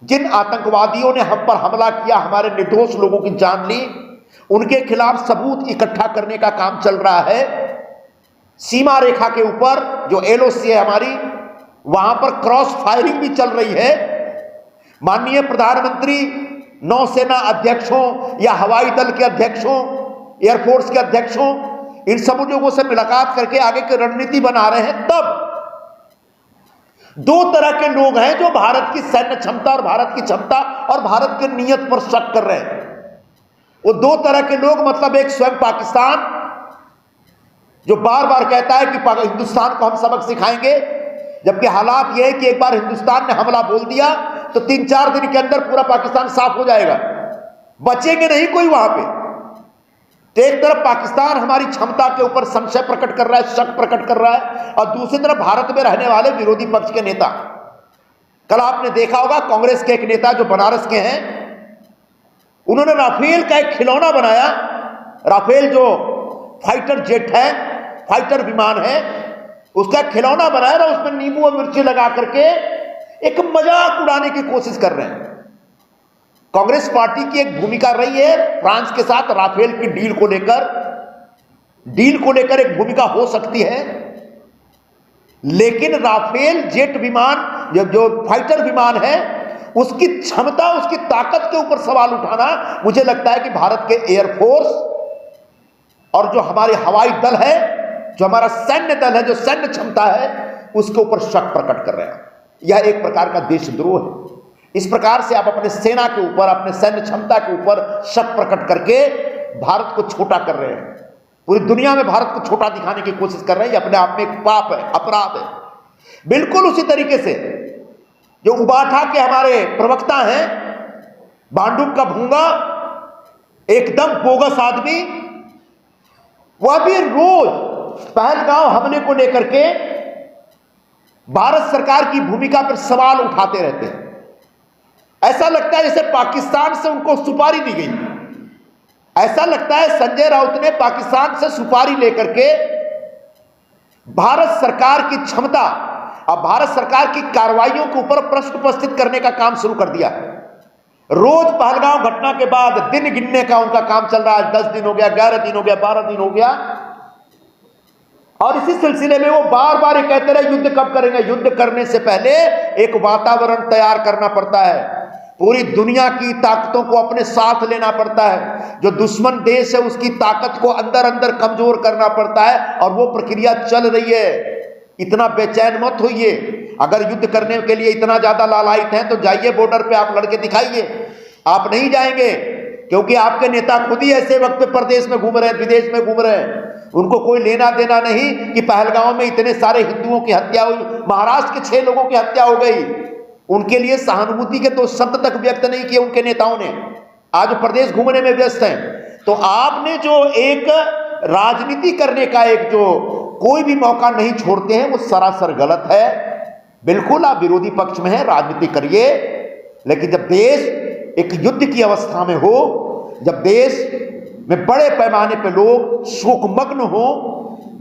जिन आतंकवादियों ने हम पर हमला किया, हमारे निर्दोष लोगों की जान ली, उनके खिलाफ सबूत इकट्ठा करने का काम चल रहा है. सीमा रेखा के ऊपर जो एलओसी है हमारी, वहां पर क्रॉस फायरिंग भी चल रही है. माननीय प्रधानमंत्री, नौसेना अध्यक्षों या हवाई दल के अध्यक्षों, एयरफोर्स के अध्यक्षों, इन सब लोगों से मुलाकात करके आगे की रणनीति बना रहे हैं. तब 2 तरह के लोग हैं जो भारत की सैन्य क्षमता और भारत की क्षमता और भारत की नीयत पर शक कर रहे हैं. वो 2 तरह के लोग, मतलब एक स्वयं पाकिस्तान जो बार बार कहता है कि हिंदुस्तान को हम सबक सिखाएंगे, जबकि हालात यह है कि एक बार हिंदुस्तान ने हमला बोल दिया तो 3-4 दिन के अंदर पूरा पाकिस्तान साफ हो जाएगा, बचेंगे नहीं कोई वहां पे. तो एक तरफ पाकिस्तान हमारी क्षमता के ऊपर संशय प्रकट कर रहा है, शक प्रकट कर रहा है, और दूसरी तरफ भारत में रहने वाले विरोधी पक्ष के नेता. कल आपने देखा होगा कांग्रेस के एक नेता जो बनारस के हैं, उन्होंने राफेल का एक खिलौना बनाया. राफेल जो फाइटर जेट है, फाइटर विमान है, उसका खिलौना बनाया ना, उसमें नींबू और मिर्ची लगा करके एक मजाक उड़ाने की कोशिश कर रहे हैं। कांग्रेस पार्टी की एक भूमिका रही है फ्रांस के साथ राफेल की डील को लेकर एक भूमिका हो सकती है, लेकिन राफेल जेट विमान जो फाइटर विमान है उसकी क्षमता, उसकी ताकत के ऊपर सवाल उठाना, मुझे लगता है कि भारत के एयरफोर्स और जो हमारे हवाई दल है, जो हमारा सैन्य दल है, जो सैन्य क्षमता है, उसके ऊपर शक प्रकट कर रहे हैं। यह एक प्रकार का देशद्रोह है। इस प्रकार से आप अपने सेना के ऊपर, अपने सैन्य क्षमता के ऊपर शक प्रकट करके भारत को छोटा कर रहे हैं, पूरी दुनिया में भारत को छोटा दिखाने की कोशिश कर रहे हैं। ये अपने आप में एक पाप है, अपराध है। बिल्कुल उसी तरीके से जो उबाठा के हमारे प्रवक्ता हैं, भांडुप का भूंगा, एकदम बोगस आदमी, वह भी रोज पहलगांव हमले को लेकर के भारत सरकार की भूमिका पर सवाल उठाते रहते हैं। ऐसा लगता है जैसे पाकिस्तान से उनको सुपारी दी गई। ऐसा लगता है संजय राउत ने पाकिस्तान से सुपारी लेकर के भारत सरकार की क्षमता और भारत सरकार की कार्रवाइयों के ऊपर प्रश्न उपस्थित करने का काम शुरू कर दिया है। रोज पहलगांव घटना के बाद दिन गिनने का उनका काम चल रहा है। 10 दिन हो गया, 11 दिन हो गया, 12 दिन हो गया, और इसी सिलसिले में वो बार बार ये कहते रहे युद्ध कब करेंगे। युद्ध करने से पहले एक वातावरण तैयार करना पड़ता है, पूरी दुनिया की ताकतों को अपने साथ लेना पड़ता है, जो दुश्मन देश है उसकी ताकत को अंदर अंदर कमजोर करना पड़ता है, और वो प्रक्रिया चल रही है। इतना बेचैन मत होइए। अगर युद्ध करने के लिए इतना ज्यादा लालायित हैं तो जाइए बॉर्डर पे, आप लड़के दिखाइए। आप नहीं जाएंगे क्योंकि आपके नेता खुद ही ऐसे वक्त पे प्रदेश में घूम रहे हैं, विदेश में घूम रहे हैं। उनको कोई लेना देना नहीं कि पहलगांव में इतने सारे हिंदुओं की हत्या हुई, महाराष्ट्र के 6 लोगों की हत्या हो गई। उनके लिए सहानुभूति के तो शब्द तक व्यक्त नहीं किए उनके नेताओं ने। आज प्रदेश घूमने में व्यस्त हैं। तो आपने जो एक राजनीति करने का एक जो कोई भी मौका नहीं छोड़ते हैं, वो सरासर गलत है। बिल्कुल आप विरोधी पक्ष में हैं, राजनीति करिए, लेकिन जब देश एक युद्ध की अवस्था में हो, जब देश में बड़े पैमाने पर लोग शोकमग्न हो,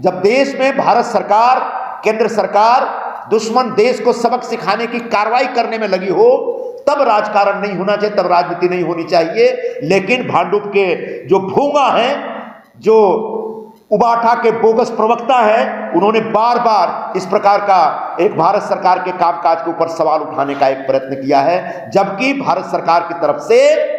जब देश में भारत सरकार, केंद्र सरकार दुश्मन देश को सबक सिखाने की कार्रवाई करने में लगी हो, तब राजकारण नहीं होना चाहिए, तब राजनीति नहीं होनी चाहिए। लेकिन भांडुप के जो भूंगा हैं, जो उबाठा के बोगस प्रवक्ता हैं, उन्होंने बार बार इस प्रकार का एक भारत सरकार के कामकाज के ऊपर सवाल उठाने का एक प्रयत्न किया है, जबकि भारत सरकार की तरफ से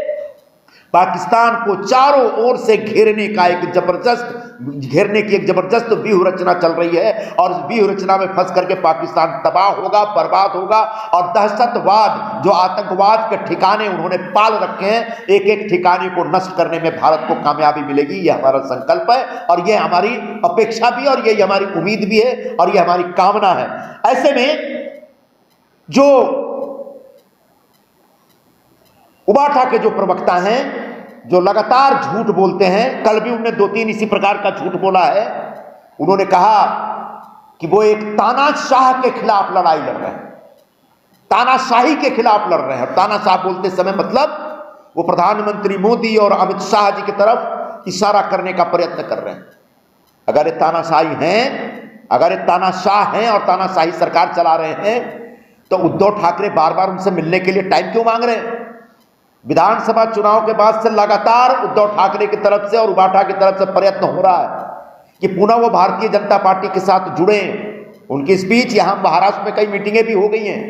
पाकिस्तान को चारों ओर से घेरने की एक जबरदस्त व्यूह रचना चल रही है, और इस व्यूह रचना में फंस करके पाकिस्तान तबाह होगा, बर्बाद होगा। और दहशतवाद, जो आतंकवाद के ठिकाने उन्होंने पाल रखे हैं, एक एक ठिकाने को नष्ट करने में भारत को कामयाबी मिलेगी। यह हमारा संकल्प है, और यह हमारी अपेक्षा भी, और यह हमारी उम्मीद भी है, और यह हमारी कामना है। ऐसे में जो उबाठा के जो प्रवक्ता हैं, जो लगातार झूठ बोलते हैं, कल भी उन्होंने 2-3 इसी प्रकार का झूठ बोला है। उन्होंने कहा कि वो एक तानाशाह के खिलाफ लड़ाई लड़ रहे हैं, तानाशाही के खिलाफ लड़ रहे हैं। तानाशाह बोलते समय मतलब वो प्रधानमंत्री मोदी और अमित शाह जी की तरफ इशारा करने का प्रयत्न कर रहे हैं। अगर ये तानाशाही हैं, अगर ये तानाशाह हैं और तानाशाही सरकार चला रहे हैं, तो उद्धव ठाकरे बार बार उनसे मिलने के लिए टाइम क्यों मांग रहे हैं? विधानसभा चुनाव के बाद से लगातार उद्धव ठाकरे की तरफ से और उबाठा की तरफ से प्रयत्न हो रहा है कि पुनः वो भारतीय जनता पार्टी के साथ जुड़े। उनकी स्पीच यहाँ महाराष्ट्र में कई मीटिंगें भी हो गई हैं।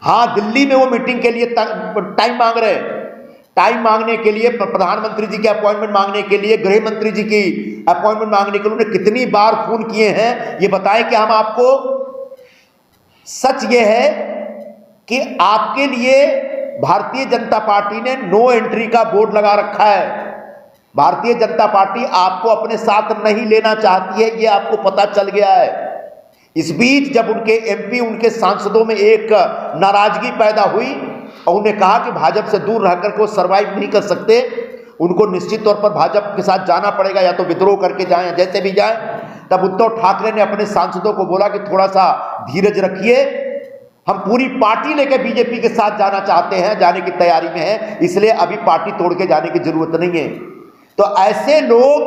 हाँ, दिल्ली में वो मीटिंग के लिए टाइम मांग रहे हैं। टाइम मांगने के लिए, प्रधानमंत्री जी की अपॉइंटमेंट मांगने के लिए, गृह मंत्री जी की अपॉइंटमेंट मांगने के लिए उन्होंने कितनी बार फोन किए हैं, ये बताएं कि हम आपको। सच ये है कि आपके लिए भारतीय जनता पार्टी ने नो एंट्री का बोर्ड लगा रखा है। भारतीय जनता पार्टी आपको अपने साथ नहीं लेना चाहती है, ये आपको पता चल गया है। इस बीच जब उनके एमपी, उनके सांसदों में एक नाराजगी पैदा हुई और उन्हें कहा कि भाजपा से दूर रहकर को सर्वाइव नहीं कर सकते, उनको निश्चित तौर पर भाजपा के साथ जाना पड़ेगा, या तो विद्रोह करके जाएं, जैसे भी जाएं, तब उद्धव ठाकरे ने अपने सांसदों को बोला कि थोड़ा सा धीरज रखिए, हम पूरी पार्टी लेकर बीजेपी के साथ जाना चाहते हैं, जाने की तैयारी में है, इसलिए अभी पार्टी तोड़ के जाने की जरूरत नहीं है। तो ऐसे लोग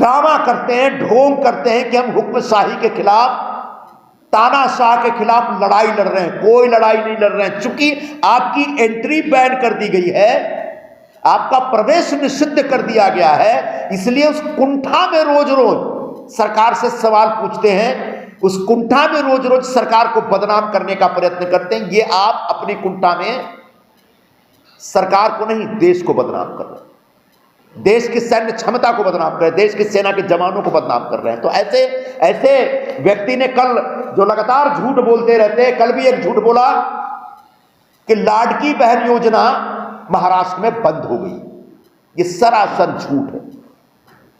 ड्रामा करते हैं, ढोंग करते हैं कि हम हुक्मशाही के खिलाफ, तानाशाह के खिलाफ लड़ाई लड़ रहे हैं। कोई लड़ाई नहीं लड़ रहे हैं। चूंकि आपकी एंट्री बैन कर दी गई है, आपका प्रवेश निषिद्ध कर दिया गया है, इसलिए उस कुंठा में रोज रोज सरकार से सवाल पूछते हैं, उस कुंठा में रोज रोज सरकार को बदनाम करने का प्रयत्न करते हैं। ये आप अपनी कुंठा में सरकार को नहीं, देश को बदनाम कर रहे हैं, देश की सैन्य क्षमता को बदनाम कर रहे हैं, देश की सेना के जवानों को बदनाम कर रहे हैं। तो ऐसे ऐसे व्यक्ति ने कल जो लगातार झूठ बोलते रहते हैं, कल भी एक झूठ बोला कि लाडकी बहन योजना महाराष्ट्र में बंद हो गई। ये सरासर झूठ है।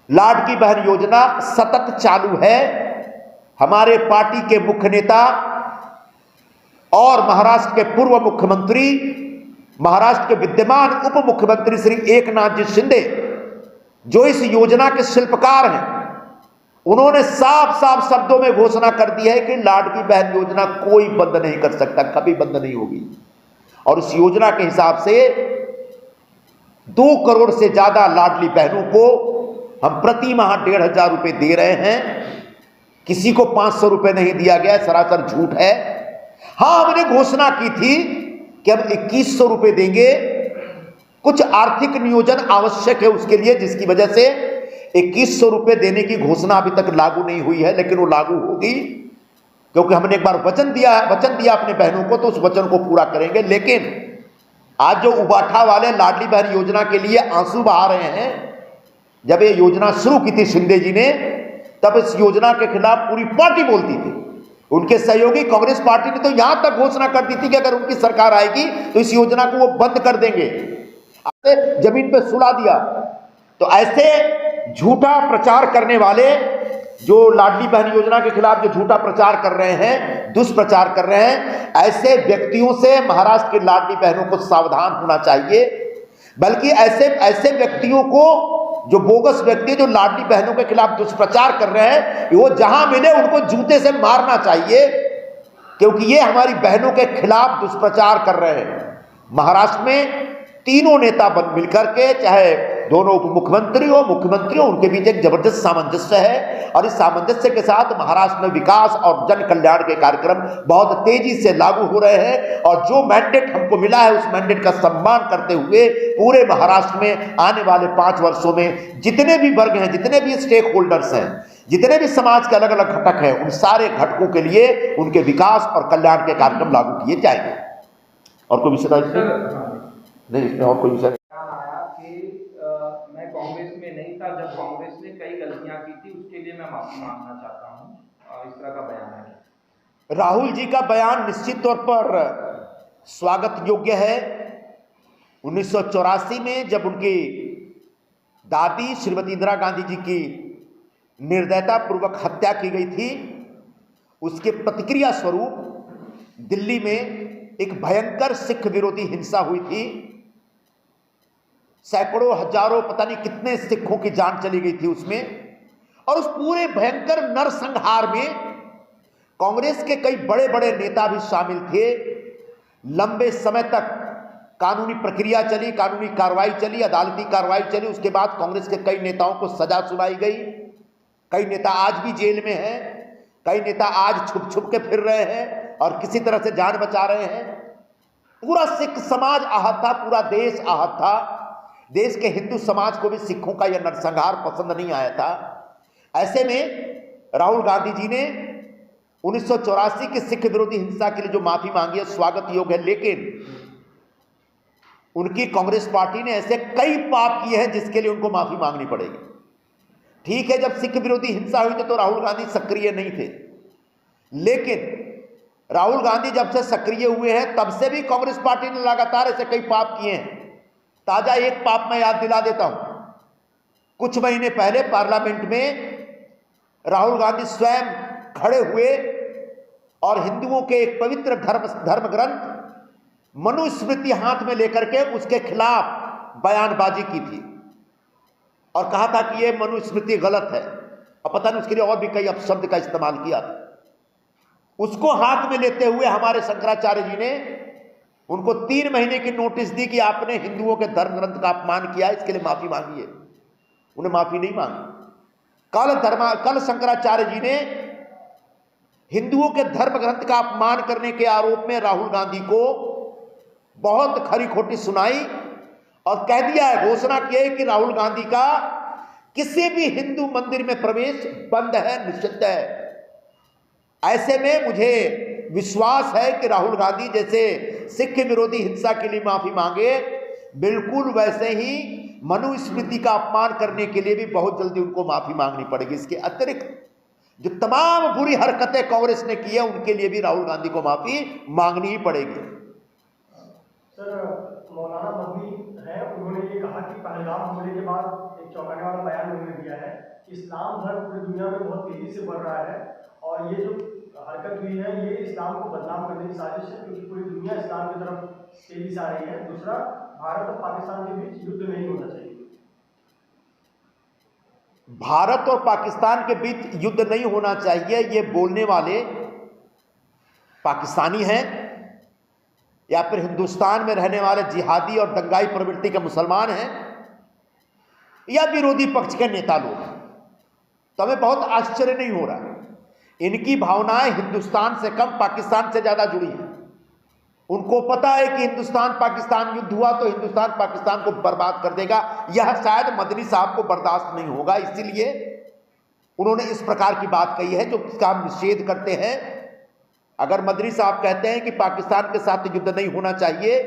लाडकी बहन योजना सतत चालू है। हमारे पार्टी के मुख्य नेता और महाराष्ट्र के पूर्व मुख्यमंत्री, महाराष्ट्र के विद्यमान उप मुख्यमंत्री श्री एकनाथ जी शिंदे, जो इस योजना के शिल्पकार हैं, उन्होंने साफ साफ शब्दों में घोषणा कर दी है कि लाडकी बहन योजना कोई बंद नहीं कर सकता, कभी बंद नहीं होगी। और इस योजना के हिसाब से 2 करोड़ से ज्यादा लाडली बहनों को हम प्रति माह 1,500 रुपए दे रहे हैं। किसी को 500 रुपए नहीं दिया गया, सरासर झूठ है। हां, हमने घोषणा की थी कि हम 2100 रुपए देंगे। कुछ आर्थिक नियोजन आवश्यक है उसके लिए, जिसकी वजह से 2100 रुपए देने की घोषणा अभी तक लागू नहीं हुई है, लेकिन वो लागू होगी, क्योंकि हमने एक बार वचन दिया अपने बहनों को, तो उस वचन को पूरा करेंगे। लेकिन आज जो उबाठा वाले लाडली बहन योजना के लिए आंसू बहा रहे हैं, जब ये योजना शुरू की थी शिंदे जी ने, तब इस योजना के खिलाफ पूरी पार्टी बोलती थी। उनके सहयोगी कांग्रेस पार्टी ने तो यहां तक घोषणा कर दी थी कि अगर उनकी सरकार आएगी तो इस योजना को वो बंद कर देंगे, जमीन पे सुला दिया। तो ऐसे झूठा प्रचार करने वाले, जो लाडली बहन योजना के खिलाफ जो झूठा प्रचार कर रहे हैं, दुष्प्रचार कर रहे हैं, ऐसे व्यक्तियों से महाराष्ट्र की लाडली बहनों को सावधान होना चाहिए। बल्कि ऐसे व्यक्तियों को, जो बोगस व्यक्ति जो लाडली बहनों के खिलाफ दुष्प्रचार कर रहे हैं, वो जहां मिले उनको जूते से मारना चाहिए, क्योंकि ये हमारी बहनों के खिलाफ दुष्प्रचार कर रहे हैं। महाराष्ट्र में तीनों नेता मिलकर के, चाहे दोनों उप मुख्यमंत्री हो, मुख्यमंत्री हो, उनके बीच एक जबरदस्त सामंजस्य है। और इस सामंजस्य के साथ महाराष्ट्र में विकास और जन कल्याण के कार्यक्रम बहुत तेजी से लागू हो रहे हैं। और जो मैंडेट हमको मिला है, उस मैंडेट का सम्मान करते हुए पूरे महाराष्ट्र में आने वाले 5 वर्षों में जितने भी वर्ग हैं, जितने भी स्टेक होल्डर्स हैं, जितने भी समाज के अलग अलग घटक हैं, उन सारे घटकों के लिए उनके विकास और कल्याण के कार्यक्रम लागू किए जाएंगे। और कोई विषय नहीं, इसमें और कोई विषय आया कि मैं कांग्रेस में नहीं था जब कांग्रेस ने कई गलतियां की थी, उसके लिए मैं माफी मांगना चाहता हूं, इस तरह का बयान है। राहुल जी का बयान निश्चित तौर पर स्वागत योग्य है। 1984 में जब उनकी दादी श्रीमती इंदिरा गांधी जी की निर्दयता पूर्वक हत्या की गई थी, उसके प्रतिक्रिया स्वरूप दिल्ली में एक भयंकर सिख विरोधी हिंसा हुई थी। सैकड़ों हजारों पता नहीं कितने सिखों की जान चली गई थी उसमें। और उस पूरे भयंकर नरसंहार में कांग्रेस के कई बड़े बड़े नेता भी शामिल थे। लंबे समय तक कानूनी प्रक्रिया चली, कानूनी कार्रवाई चली, अदालती कार्रवाई चली। उसके बाद कांग्रेस के कई नेताओं को सजा सुनाई गई। कई नेता आज भी जेल में हैं, कई नेता आज छुप छुप के फिर रहे हैं और किसी तरह से जान बचा रहे हैं। पूरा सिख समाज आहत था, पूरा देश आहत था। देश के हिंदू समाज को भी सिखों का यह नरसंहार पसंद नहीं आया था। ऐसे में राहुल गांधी जी ने 1984 की सिख विरोधी हिंसा के लिए जो माफी मांगी है, स्वागत योग्य है। लेकिन उनकी कांग्रेस पार्टी ने ऐसे कई पाप किए हैं जिसके लिए उनको माफी मांगनी पड़ेगी। ठीक है, जब सिख विरोधी हिंसा हुई थी तो राहुल गांधी सक्रिय नहीं थे, लेकिन राहुल गांधी जब से सक्रिय हुए हैं तब से भी कांग्रेस पार्टी ने लगातार ऐसे कई पाप किए हैं। ताजा एक पाप मैं याद दिला देता हूं। कुछ महीने पहले पार्लियामेंट में राहुल गांधी स्वयं खड़े हुए और हिंदुओं के एक पवित्र धर्म ग्रंथ मनुस्मृति हाथ में लेकर के उसके खिलाफ बयानबाजी की थी और कहा था कि यह मनुस्मृति गलत है। और पता नहीं उसके लिए और भी कई अपशब्द का इस्तेमाल किया। उसको हाथ में लेते हुए हमारे शंकराचार्य जी ने उनको 3 महीने की नोटिस दी कि आपने हिंदुओं के धर्म ग्रंथ का अपमान किया, इसके लिए माफी मांगिए। उन्हें माफी नहीं मांगी। कल शंकराचार्य जी ने हिंदुओं के धर्म ग्रंथ का अपमान करने के आरोप में राहुल गांधी को बहुत खरी खोटी सुनाई और कह दिया है, घोषणा की है कि राहुल गांधी का किसी भी हिंदू मंदिर में प्रवेश बंद है, निषिद्ध है। ऐसे में मुझे विश्वास है कि राहुल गांधी जैसे सिख विरोधी हिंसा के लिए माफी मांगे, बिल्कुल वैसे ही मनुस्मृति का अपमान करने के लिए भी बहुत जल्दी उनको माफी मांगनी पड़ेगी। इसके अतिरिक्त जो तमाम बुरी हरकतें कांग्रेस ने की है उनके लिए भी राहुल गांधी को माफी मांगनी ही पड़ेगी। सर, मौलाना मदनी है, उन्होंने ये कहा कि पहलगाम हमले के बाद एक चौंकाने वाला बयान उन्होंने दिया है, इस्लाम धर्म पूरी दुनिया में बहुत तेजी से बढ़ रहा है और ये जो हरकत हुई है ये इस्लाम को बदनाम करने की साजिश है, क्योंकि पूरी दुनिया इस्लाम की तरफ तेजी से आ रही है। दूसरा, भारत और पाकिस्तान के बीच युद्ध नहीं होना चाहिए। भारत और पाकिस्तान के बीच युद्ध नहीं होना चाहिए, ये बोलने वाले पाकिस्तानी हैं या फिर हिंदुस्तान में रहने वाले जिहादी और दंगाई प्रवृत्ति के मुसलमान हैं या विरोधी पक्ष के नेता लोग हैं। तो हमें बहुत आश्चर्य नहीं हो रहा। इनकी भावनाएं हिंदुस्तान से कम पाकिस्तान से ज्यादा जुड़ी हैं। उनको पता है कि हिंदुस्तान पाकिस्तान युद्ध हुआ तो हिंदुस्तान पाकिस्तान को बर्बाद कर देगा। यह शायद मदनी साहब को बर्दाश्त नहीं होगा, इसीलिए उन्होंने इस प्रकार की बात कही है जो इसका हम निषेध करते हैं। अगर मदनी साहब कहते हैं कि पाकिस्तान के साथ युद्ध नहीं होना चाहिए,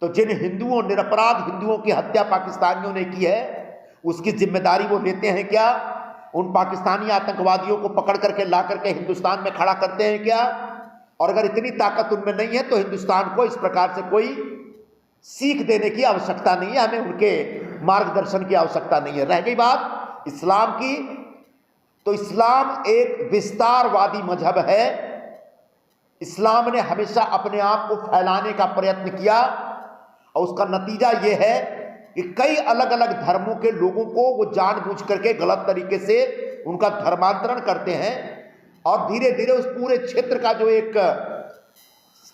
तो जिन हिंदुओं, निरपराध हिंदुओं की हत्या पाकिस्तानियों ने की है उसकी जिम्मेदारी वो लेते हैं क्या? उन पाकिस्तानी आतंकवादियों को पकड़ करके ला करके हिंदुस्तान में खड़ा करते हैं क्या? और अगर इतनी ताकत उनमें नहीं है तो हिंदुस्तान को इस प्रकार से कोई सीख देने की आवश्यकता नहीं है, हमें उनके मार्गदर्शन की आवश्यकता नहीं है। रह गई बात इस्लाम की, तो इस्लाम एक विस्तारवादी मजहब है। इस्लाम ने हमेशा अपने आप को फैलाने का प्रयत्न किया और उसका नतीजा यह है कि कई अलग अलग धर्मों के लोगों को वो जानबूझ करके गलत तरीके से उनका धर्मांतरण करते हैं और धीरे धीरे उस पूरे क्षेत्र का जो एक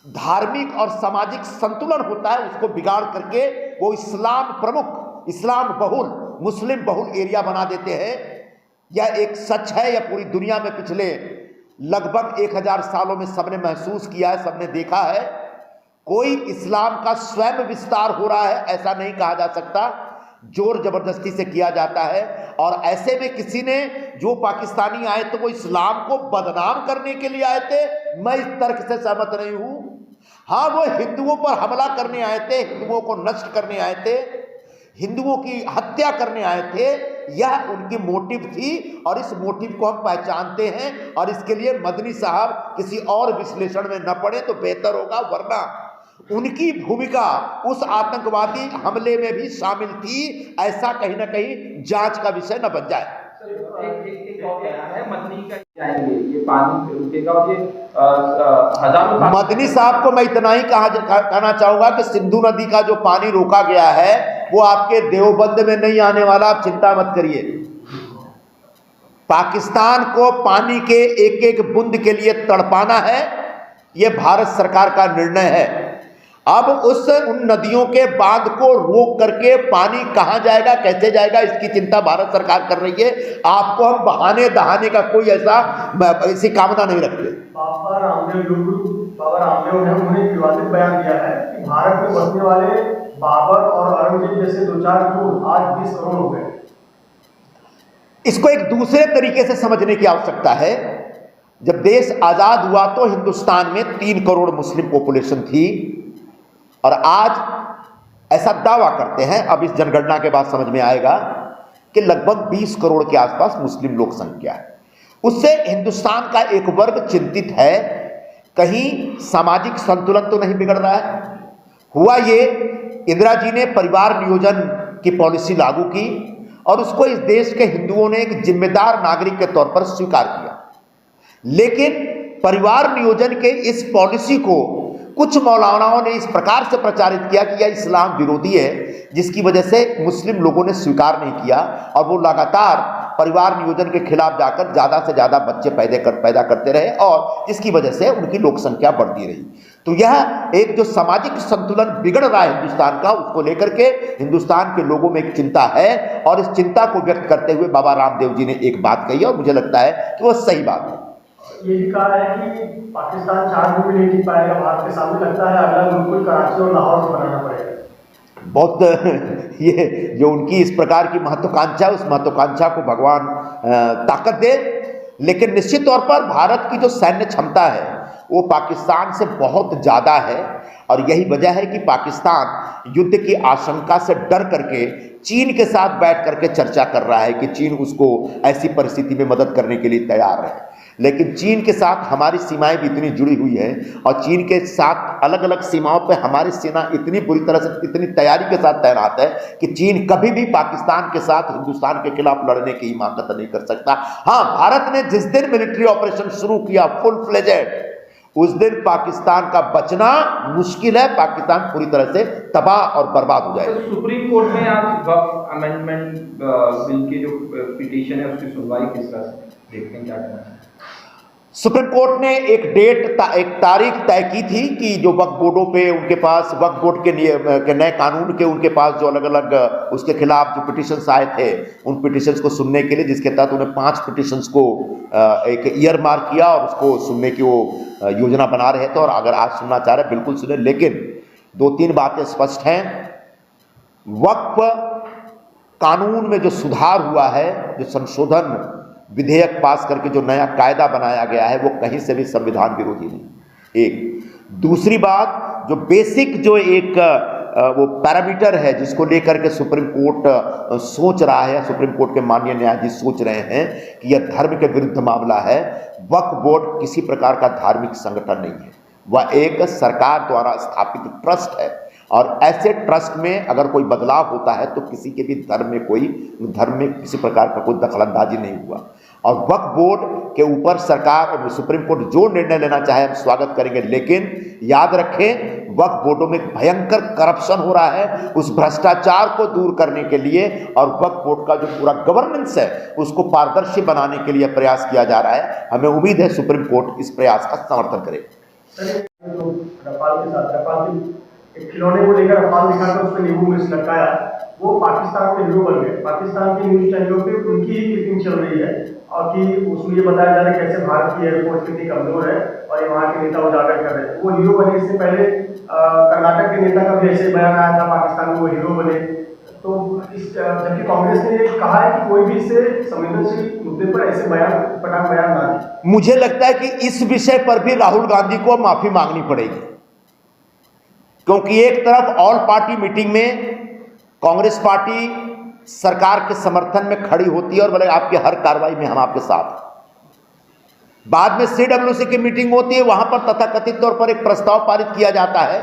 धार्मिक और सामाजिक संतुलन होता है उसको बिगाड़ करके वो इस्लाम प्रमुख, इस्लाम बहुल, मुस्लिम बहुल एरिया बना देते हैं। यह एक सच है, यह पूरी दुनिया में पिछले लगभग 1000 सालों में सबने महसूस किया है, सबने देखा है। कोई इस्लाम का स्वयं विस्तार हो रहा है ऐसा नहीं कहा जा सकता, जोर जबरदस्ती से किया जाता है। और ऐसे में किसी ने, जो पाकिस्तानी आए तो वो इस्लाम को बदनाम करने के लिए आए थे, मैं इस तर्क से सहमत नहीं हूं। हाँ, वो हिंदुओं पर हमला करने आए थे, हिंदुओं को नष्ट करने आए थे, हिंदुओं की हत्या करने आए थे, यह उनकी मोटिव थी और इस मोटिव को हम पहचानते हैं। और इसके लिए मदनी साहब किसी और विश्लेषण में न पड़े तो बेहतर होगा, वरना उनकी भूमिका उस आतंकवादी हमले में भी शामिल थी, ऐसा कहीं ना कहीं जांच का विषय न बन जाए। एक और बयान है, मदनी का जाएंगे, ये पानी रुकेगा और ये हजारों। मदनी साहब को मैं इतना ही कहना चाहूंगा कि सिंधु नदी का जो पानी रोका गया है वो आपके देवबंद में नहीं आने वाला, आप चिंता मत करिए। पाकिस्तान को पानी के एक एक बूंद के लिए तड़पाना है, यह भारत सरकार का निर्णय है। अब उन नदियों के बांध को रोक करके पानी कहां जाएगा, कैसे जाएगा, इसकी चिंता भारत सरकार कर रही है। आपको हम बहाने दहाने का कोई ऐसी कामना नहीं रखते। बाबा रामदेव ने उन्होंने विवादित बयान दिया है कि भारत में बसने वाले बाबर और औरंगजेब जैसे 2-4 करोड़ आज 20 करोड़ हो गए। इसको एक दूसरे तरीके से समझने की आवश्यकता है। जब देश आजाद हुआ तो हिंदुस्तान में 3 करोड़ मुस्लिम पॉपुलेशन थी और आज ऐसा दावा करते हैं, अब इस जनगणना के बाद समझ में आएगा कि लगभग 20 करोड़ के आसपास मुस्लिम लोक संख्या है। उससे हिंदुस्तान का एक वर्ग चिंतित है, कहीं सामाजिक संतुलन तो नहीं बिगड़ रहा है। हुआ ये, इंदिरा जी ने परिवार नियोजन की पॉलिसी लागू की और उसको इस देश के हिंदुओं ने एक जिम्मेदार नागरिक के तौर पर स्वीकार किया। लेकिन परिवार नियोजन के इस पॉलिसी को कुछ मौलानाओं ने इस प्रकार से प्रचारित किया कि यह इस्लाम विरोधी है, जिसकी वजह से मुस्लिम लोगों ने स्वीकार नहीं किया और वो लगातार परिवार नियोजन के खिलाफ जाकर ज़्यादा से ज़्यादा बच्चे पैदा करते रहे और इसकी वजह से उनकी लोक संख्या बढ़ती रही। तो यह एक जो सामाजिक संतुलन बिगड़ रहा है हिंदुस्तान का, उसको लेकर के हिंदुस्तान के लोगों में एक चिंता है और इस चिंता को व्यक्त करते हुए बाबा रामदेव जी ने एक बात कही और मुझे लगता है कि वह सही बात है। ये भी कहा है कि पाकिस्तान 4 भी नहीं जीत पाएगा भारत के सामने, लगता है अगला बिल्कुल कराची और लाहौर से बनाना पड़ेगा। बहुत ये जो उनकी इस प्रकार की महत्वाकांक्षा, उस महत्वाकांक्षा को भगवान ताकत दे, लेकिन निश्चित तौर पर भारत की जो सैन्य क्षमता है वो पाकिस्तान से बहुत ज़्यादा है और यही वजह है कि पाकिस्तान युद्ध की आशंका से डर करके चीन के साथ बैठ करके चर्चा कर रहा है कि चीन उसको ऐसी परिस्थिति में मदद करने के लिए तैयार है। लेकिन चीन के साथ हमारी सीमाएं भी इतनी जुड़ी हुई हैं और चीन के साथ अलग अलग सीमाओं पर हमारी सेना इतनी बुरी तरह से, इतनी तैयारी के साथ तैनात है कि चीन कभी भी पाकिस्तान के साथ हिंदुस्तान के खिलाफ लड़ने की हिम्मत नहीं कर सकता। हाँ, भारत ने जिस दिन मिलिट्री ऑपरेशन शुरू किया फुल फ्लेजेड, उस दिन पाकिस्तान का बचना मुश्किल है, पाकिस्तान पूरी तरह से तबाह और बर्बाद हो जाएगा। सुप्रीम कोर्ट में आज वक्फ अमेंडमेंट बिल की जो पिटीशन है उसकी सुनवाई किस तरह से देखते हैं, क्या कहना है? सुप्रीम कोर्ट ने एक एक तारीख तय की थी कि जो वक्फ बोर्डों पे उनके पास वक्फ बोर्ड के नए कानून के उनके पास जो अलग अलग उसके खिलाफ जो पिटिशंस आए थे उन पिटिशंस को सुनने के लिए, जिसके तहत उन्हें 5 पिटिशंस को एक ईयर मार्क किया और उसको सुनने की वो योजना बना रहे थे और अगर आज सुनना चाह रहे बिल्कुल सुने। लेकिन 2-3 बातें स्पष्ट हैं। वक्फ कानून में जो सुधार हुआ है, जो संशोधन विधेयक पास करके जो नया कायदा बनाया गया है वो कहीं से भी संविधान विरोधी नहीं। एक दूसरी बात, जो बेसिक जो एक वो पैरामीटर है जिसको लेकर के सुप्रीम कोर्ट सोच रहा है, सुप्रीम कोर्ट के माननीय न्यायाधीश सोच रहे हैं कि यह धर्म के विरुद्ध मामला है। वक्फ बोर्ड किसी प्रकार का धार्मिक संगठन नहीं है, वह एक सरकार द्वारा स्थापित ट्रस्ट है और ऐसे ट्रस्ट में अगर कोई बदलाव होता है तो किसी के भी धर्म में किसी प्रकार का कोई दखलंदाजी नहीं हुआ। और वक्फ बोर्ड के ऊपर सरकार और सुप्रीम कोर्ट जो निर्णय लेना चाहे हम स्वागत करेंगे, लेकिन याद रखें वक्फ बोर्डों में भयंकर करप्शन हो रहा है। उस भ्रष्टाचार को दूर करने के लिए और वक्फ बोर्ड का जो पूरा गवर्नेंस है उसको पारदर्शी बनाने के लिए प्रयास किया जा रहा है। हमें उम्मीद है सुप्रीम कोर्ट इस प्रयास का समर्थन करेगा। रफाल के साथ रफाल एक खिलौने को लेकर रफाल दिखाकर उसमें नींबू मिर्च लटकाया, वो पाकिस्तान के हीरो बन गए। पाकिस्तान की न्यूज चैनलों पे उनकी ही क्लिपिंग चल रही है और कि उसमें ये बताया जा रहा है कैसे भारत की एयरफोर्स कितनी कमजोर है और ये वहाँ के नेता उजागर कर रहे हैं। वो हीरो बने, इससे पहले कर्नाटक के नेता का भी ऐसे बयान आया था पाकिस्तान में वो हीरो बने। तो जबकि कांग्रेस ने कहा है कि कोई भी इससे संवेदनशील मुद्दे पर ऐसे पटाख बयान ना दे। मुझे लगता है कि इस विषय पर भी राहुल गांधी को माफी मांगनी पड़ेगी, क्योंकि एक तरफ ऑल पार्टी मीटिंग में कांग्रेस पार्टी सरकार के समर्थन में खड़ी होती है और बोले आपकी हर कार्रवाई में हम आपके साथ हैं। बाद में CWC की मीटिंग होती है, वहां पर तथाकथित तौर पर एक प्रस्ताव पारित किया जाता है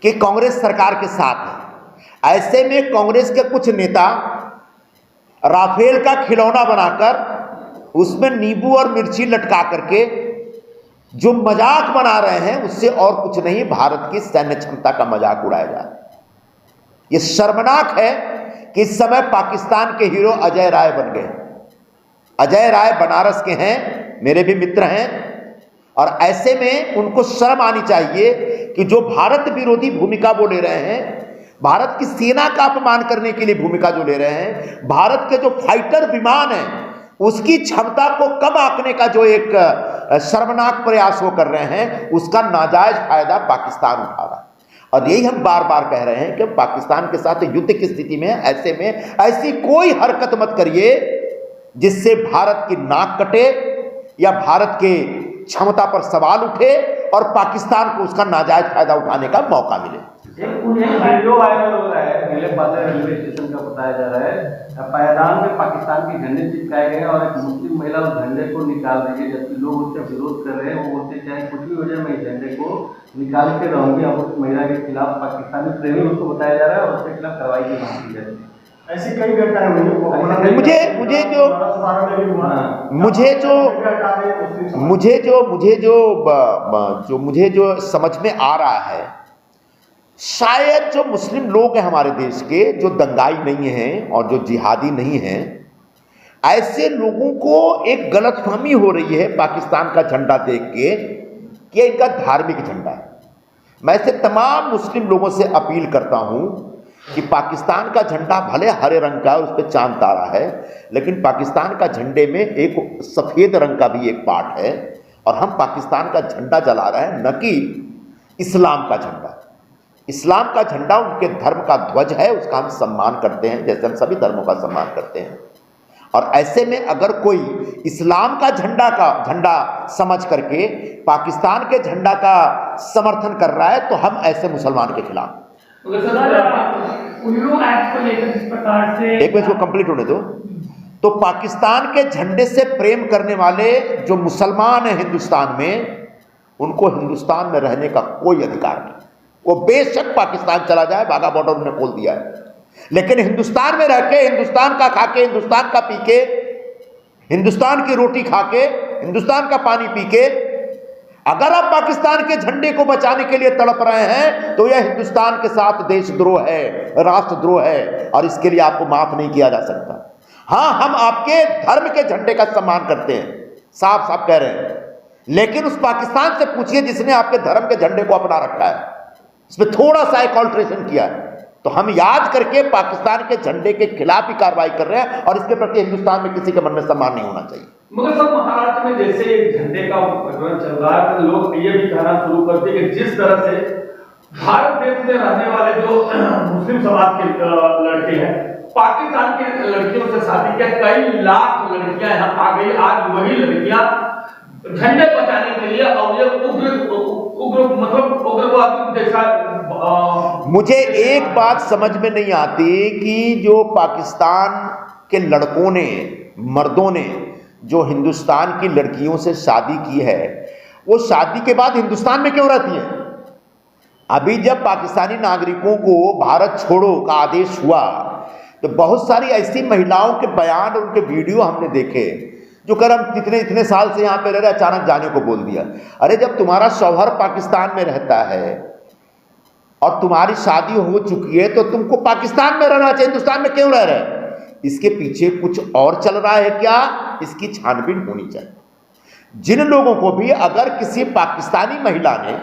कि कांग्रेस सरकार के साथ है। ऐसे में कांग्रेस के कुछ नेता राफेल का खिलौना बनाकर उसमें नींबू और मिर्ची लटका करके जो मजाक बना रहे हैं उससे और कुछ नहीं, भारत की सैन्य क्षमता का मजाक उड़ाया जा रहा है। यह शर्मनाक है कि इस समय पाकिस्तान के हीरो अजय राय बन गए। अजय राय बनारस के हैं, मेरे भी मित्र हैं और ऐसे में उनको शर्म आनी चाहिए कि जो भारत विरोधी भूमिका वो ले रहे हैं, भारत की सेना का अपमान करने के लिए भूमिका जो ले रहे हैं, भारत के जो फाइटर विमान हैं उसकी क्षमता को कम आंकने का जो एक शर्मनाक प्रयास वो कर रहे हैं, उसका नाजायज फायदा पाकिस्तान उठा रहा है। और यही हम बार बार कह रहे हैं कि पाकिस्तान के साथ युद्ध की स्थिति में ऐसे में ऐसी कोई हरकत मत करिए जिससे भारत की नाक कटे या भारत के क्षमता पर सवाल उठे और पाकिस्तान को उसका नाजायज फायदा उठाने का मौका मिले। एक वीडियो वायरल हो रहा है, पहले बातें रेलवे स्टेशन का बताया जा रहा है, पायदान में पाकिस्तान के झंडे चिपकाए गए और एक मुस्लिम महिला उस झंडे को निकाल रही है, जबकि लोग उसका विरोध कर रहे हैं। वो बोलते चाहे कुछ भी हो जाए मैं इस झंडे को निकाल के रहूंगी। अब उस महिला के खिलाफ पाकिस्तानी प्रेमी उसको बताया जा रहा है और उसके खिलाफ कार्रवाई की मांग की जाती है। ऐसी कई घटनाएं हुई। मुझे जो समझ में आ रहा है, शायद जो मुस्लिम लोग हैं हमारे देश के, जो दंगाई नहीं हैं और जो जिहादी नहीं हैं, ऐसे लोगों को एक गलतफहमी हो रही है पाकिस्तान का झंडा देख के कि ये इनका धार्मिक झंडा है। मैं ऐसे तमाम मुस्लिम लोगों से अपील करता हूं कि पाकिस्तान का झंडा भले हरे रंग का उस पर चांद तारा है, लेकिन पाकिस्तान का झंडे में एक सफ़ेद रंग का भी एक पार्ट है, और हम पाकिस्तान का झंडा जला रहे हैं, न कि इस्लाम का झंडा। इस्लाम का झंडा उनके धर्म का ध्वज है, उसका हम सम्मान करते हैं जैसे हम सभी धर्मों का सम्मान करते हैं। और ऐसे में अगर कोई इस्लाम का झंडा समझ करके पाकिस्तान के झंडा का समर्थन कर रहा है, तो हम ऐसे मुसलमान के खिलाफ। उल्लू एक्ट को लेकर जिस प्रकार से, एक मिनट को कंप्लीट होने दो। तो पाकिस्तान के झंडे से प्रेम करने वाले जो मुसलमान हैं हिंदुस्तान में, उनको हिंदुस्तान में रहने का कोई अधिकार नहीं। वो बेशक पाकिस्तान चला जाए, बाघा बॉर्डर उन्होंने खोल दिया है, लेकिन हिंदुस्तान में रह के, हिंदुस्तान का खा के, हिंदुस्तान का पी के, हिंदुस्तान की रोटी खा के, हिंदुस्तान का पानी पी के, अगर आप पाकिस्तान के झंडे को बचाने के लिए तड़प रहे हैं, तो यह हिंदुस्तान के साथ देशद्रोह है, राष्ट्रद्रोह है, और इसके लिए आपको माफ नहीं किया जा सकता। हाँ, हम आपके धर्म के झंडे का सम्मान करते हैं, साफ साफ कह रहे हैं, लेकिन उस पाकिस्तान से पूछिए जिसने आपके धर्म के झंडे को अपना रखा है, इसमें थोड़ा सा एक ऑल्ट्रेशन किया है, तो हम याद करके पाकिस्तान के झंडे के खिलाफ ही कार्रवाई कर रहे हैं, और इसके प्रति हिंदुस्तान में किसी के मन में सम्मान नहीं होना चाहिए। मगर सब महाराष्ट्र में जैसे एक झंडे का प्रचलन चल रहा है, तो लोग ये भी कहना शुरू करते हैं कि जिस तरह से भारत देश में रहने वाले जो मुस्लिम समाज के लड़के हैं, पाकिस्तान की लड़कियों से शादी किया, कई लाख लड़कियां यहाँ आ गई। आज वही लड़कियां झंडे बचाने के लिए, और ये उग्र मतलब उग्रवाद जैसा। मुझे एक बात समझ में नहीं आती कि जो पाकिस्तान के लड़कों ने, मर्दों ने जो हिंदुस्तान की लड़कियों से शादी की है, वो शादी के बाद हिंदुस्तान में क्यों रहती हैं? अभी जब पाकिस्तानी नागरिकों को भारत छोड़ो का आदेश हुआ, तो बहुत सारी ऐसी महिलाओं के बयान, उनके वीडियो हमने देखे, जो कर हम इतने साल से यहाँ पे रह रहे, अचानक जाने को बोल दिया। अरे जब तुम्हारा शौहर पाकिस्तान में रहता है और तुम्हारी शादी हो चुकी है, तो तुमको पाकिस्तान में रहना चाहिए, हिंदुस्तान में क्यों रह रहे हैं? इसके पीछे कुछ और चल रहा है क्या? इसकी छानबीन होनी चाहिए। जिन लोगों को भी अगर किसी पाकिस्तानी महिला ने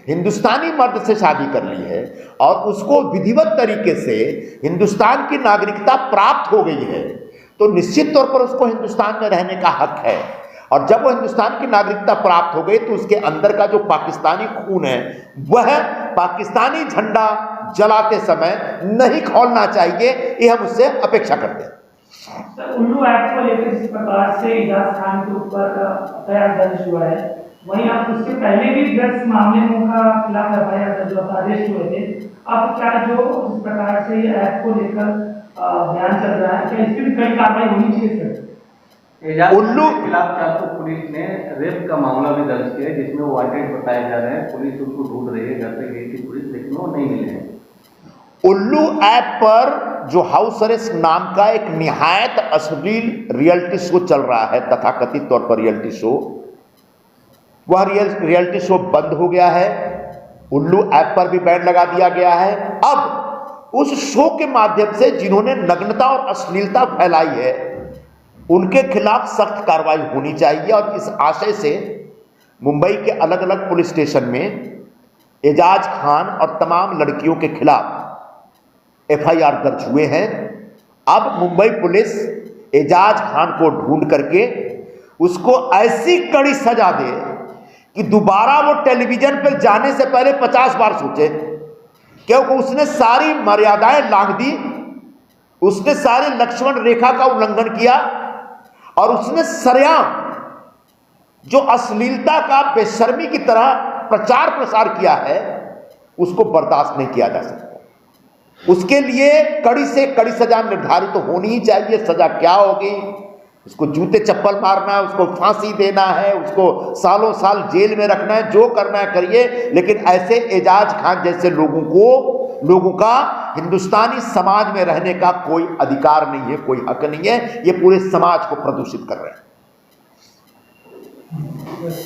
हिंदुस्तानी मर्द से शादी कर ली है और उसको विधिवत तरीके से हिंदुस्तान की नागरिकता प्राप्त हो गई है, तो निश्चित तौर पर उसको हिंदुस्तान में रहने का हक है। और जब वो हिंदुस्तान की नागरिकता प्राप्त हो गई, तो उसके अंदर का जो पाकिस्तानी खून है, वह पाकिस्तानी झंडा जलाते समय नहीं खोलना चाहिए, ये हम उससे अपेक्षा करते हैं। सर, उल्लू एक्ट को लेकर जिस प्रकार से इजाज खान के ऊपर एफआईआर दर्ज हुआ है, वहीं आप उससे पहले भी दर्ज मामले में उनका खिलाफ एफआईआर दर्ज हुआ था, अरेस्ट हुए थे। अब क्या जो जिस प्रकार से ये एक्ट को लेकर बयान चल रहा है, क्या इसकी भी कई कार्रवाई होनी चाहिए सर? उल्लू के खिलाफ चाकू पुलिस ने रेप का मामला भी दर्ज किया है, जिसमें वो वांटेड बताया जा रहा है। पुलिस उसको ढूंढ रही है, घर पे गई थी पुलिस, लेकिन वो नहीं मिले हैं। उल्लू ऐप पर जो हाउस अरेस्ट नाम का एक निहायत अश्लील रियलिटी शो चल रहा है, तथाकथित तौर पर रियलिटी शो, वह रियलिटी शो बंद हो गया है। उल्लू ऐप पर भी बैन लगा दिया गया है। अब उस शो के माध्यम से जिन्होंने नग्नता और अश्लीलता फैलाई है, उनके खिलाफ सख्त कार्रवाई होनी चाहिए। और इस आशय से मुंबई के अलग अलग पुलिस स्टेशन में एजाज खान और तमाम लड़कियों के खिलाफ एफआईआर दर्ज हुए हैं। अब मुंबई पुलिस एजाज खान को ढूंढ करके उसको ऐसी कड़ी सजा दे कि दोबारा वो टेलीविजन पर जाने से पहले 50 बार सोचे, क्योंकि उसने सारी मर्यादाएं लांघ दी, उसने सारे लक्ष्मण रेखा का उल्लंघन किया, और उसने सरेआम जो अश्लीलता का बेशर्मी की तरह प्रचार प्रसार किया है, उसको बर्दाश्त नहीं किया जा सकता। उसके लिए कड़ी से कड़ी सजा निर्धारित तो होनी ही चाहिए। सजा क्या होगी? उसको जूते चप्पल मारना है, उसको फांसी देना है, उसको सालों साल जेल में रखना है, जो करना है करिए, लेकिन ऐसे एजाज खान जैसे लोगों का हिंदुस्तानी समाज में रहने का कोई अधिकार नहीं है, कोई हक नहीं है। ये पूरे समाज को प्रदूषित कर रहे हैं।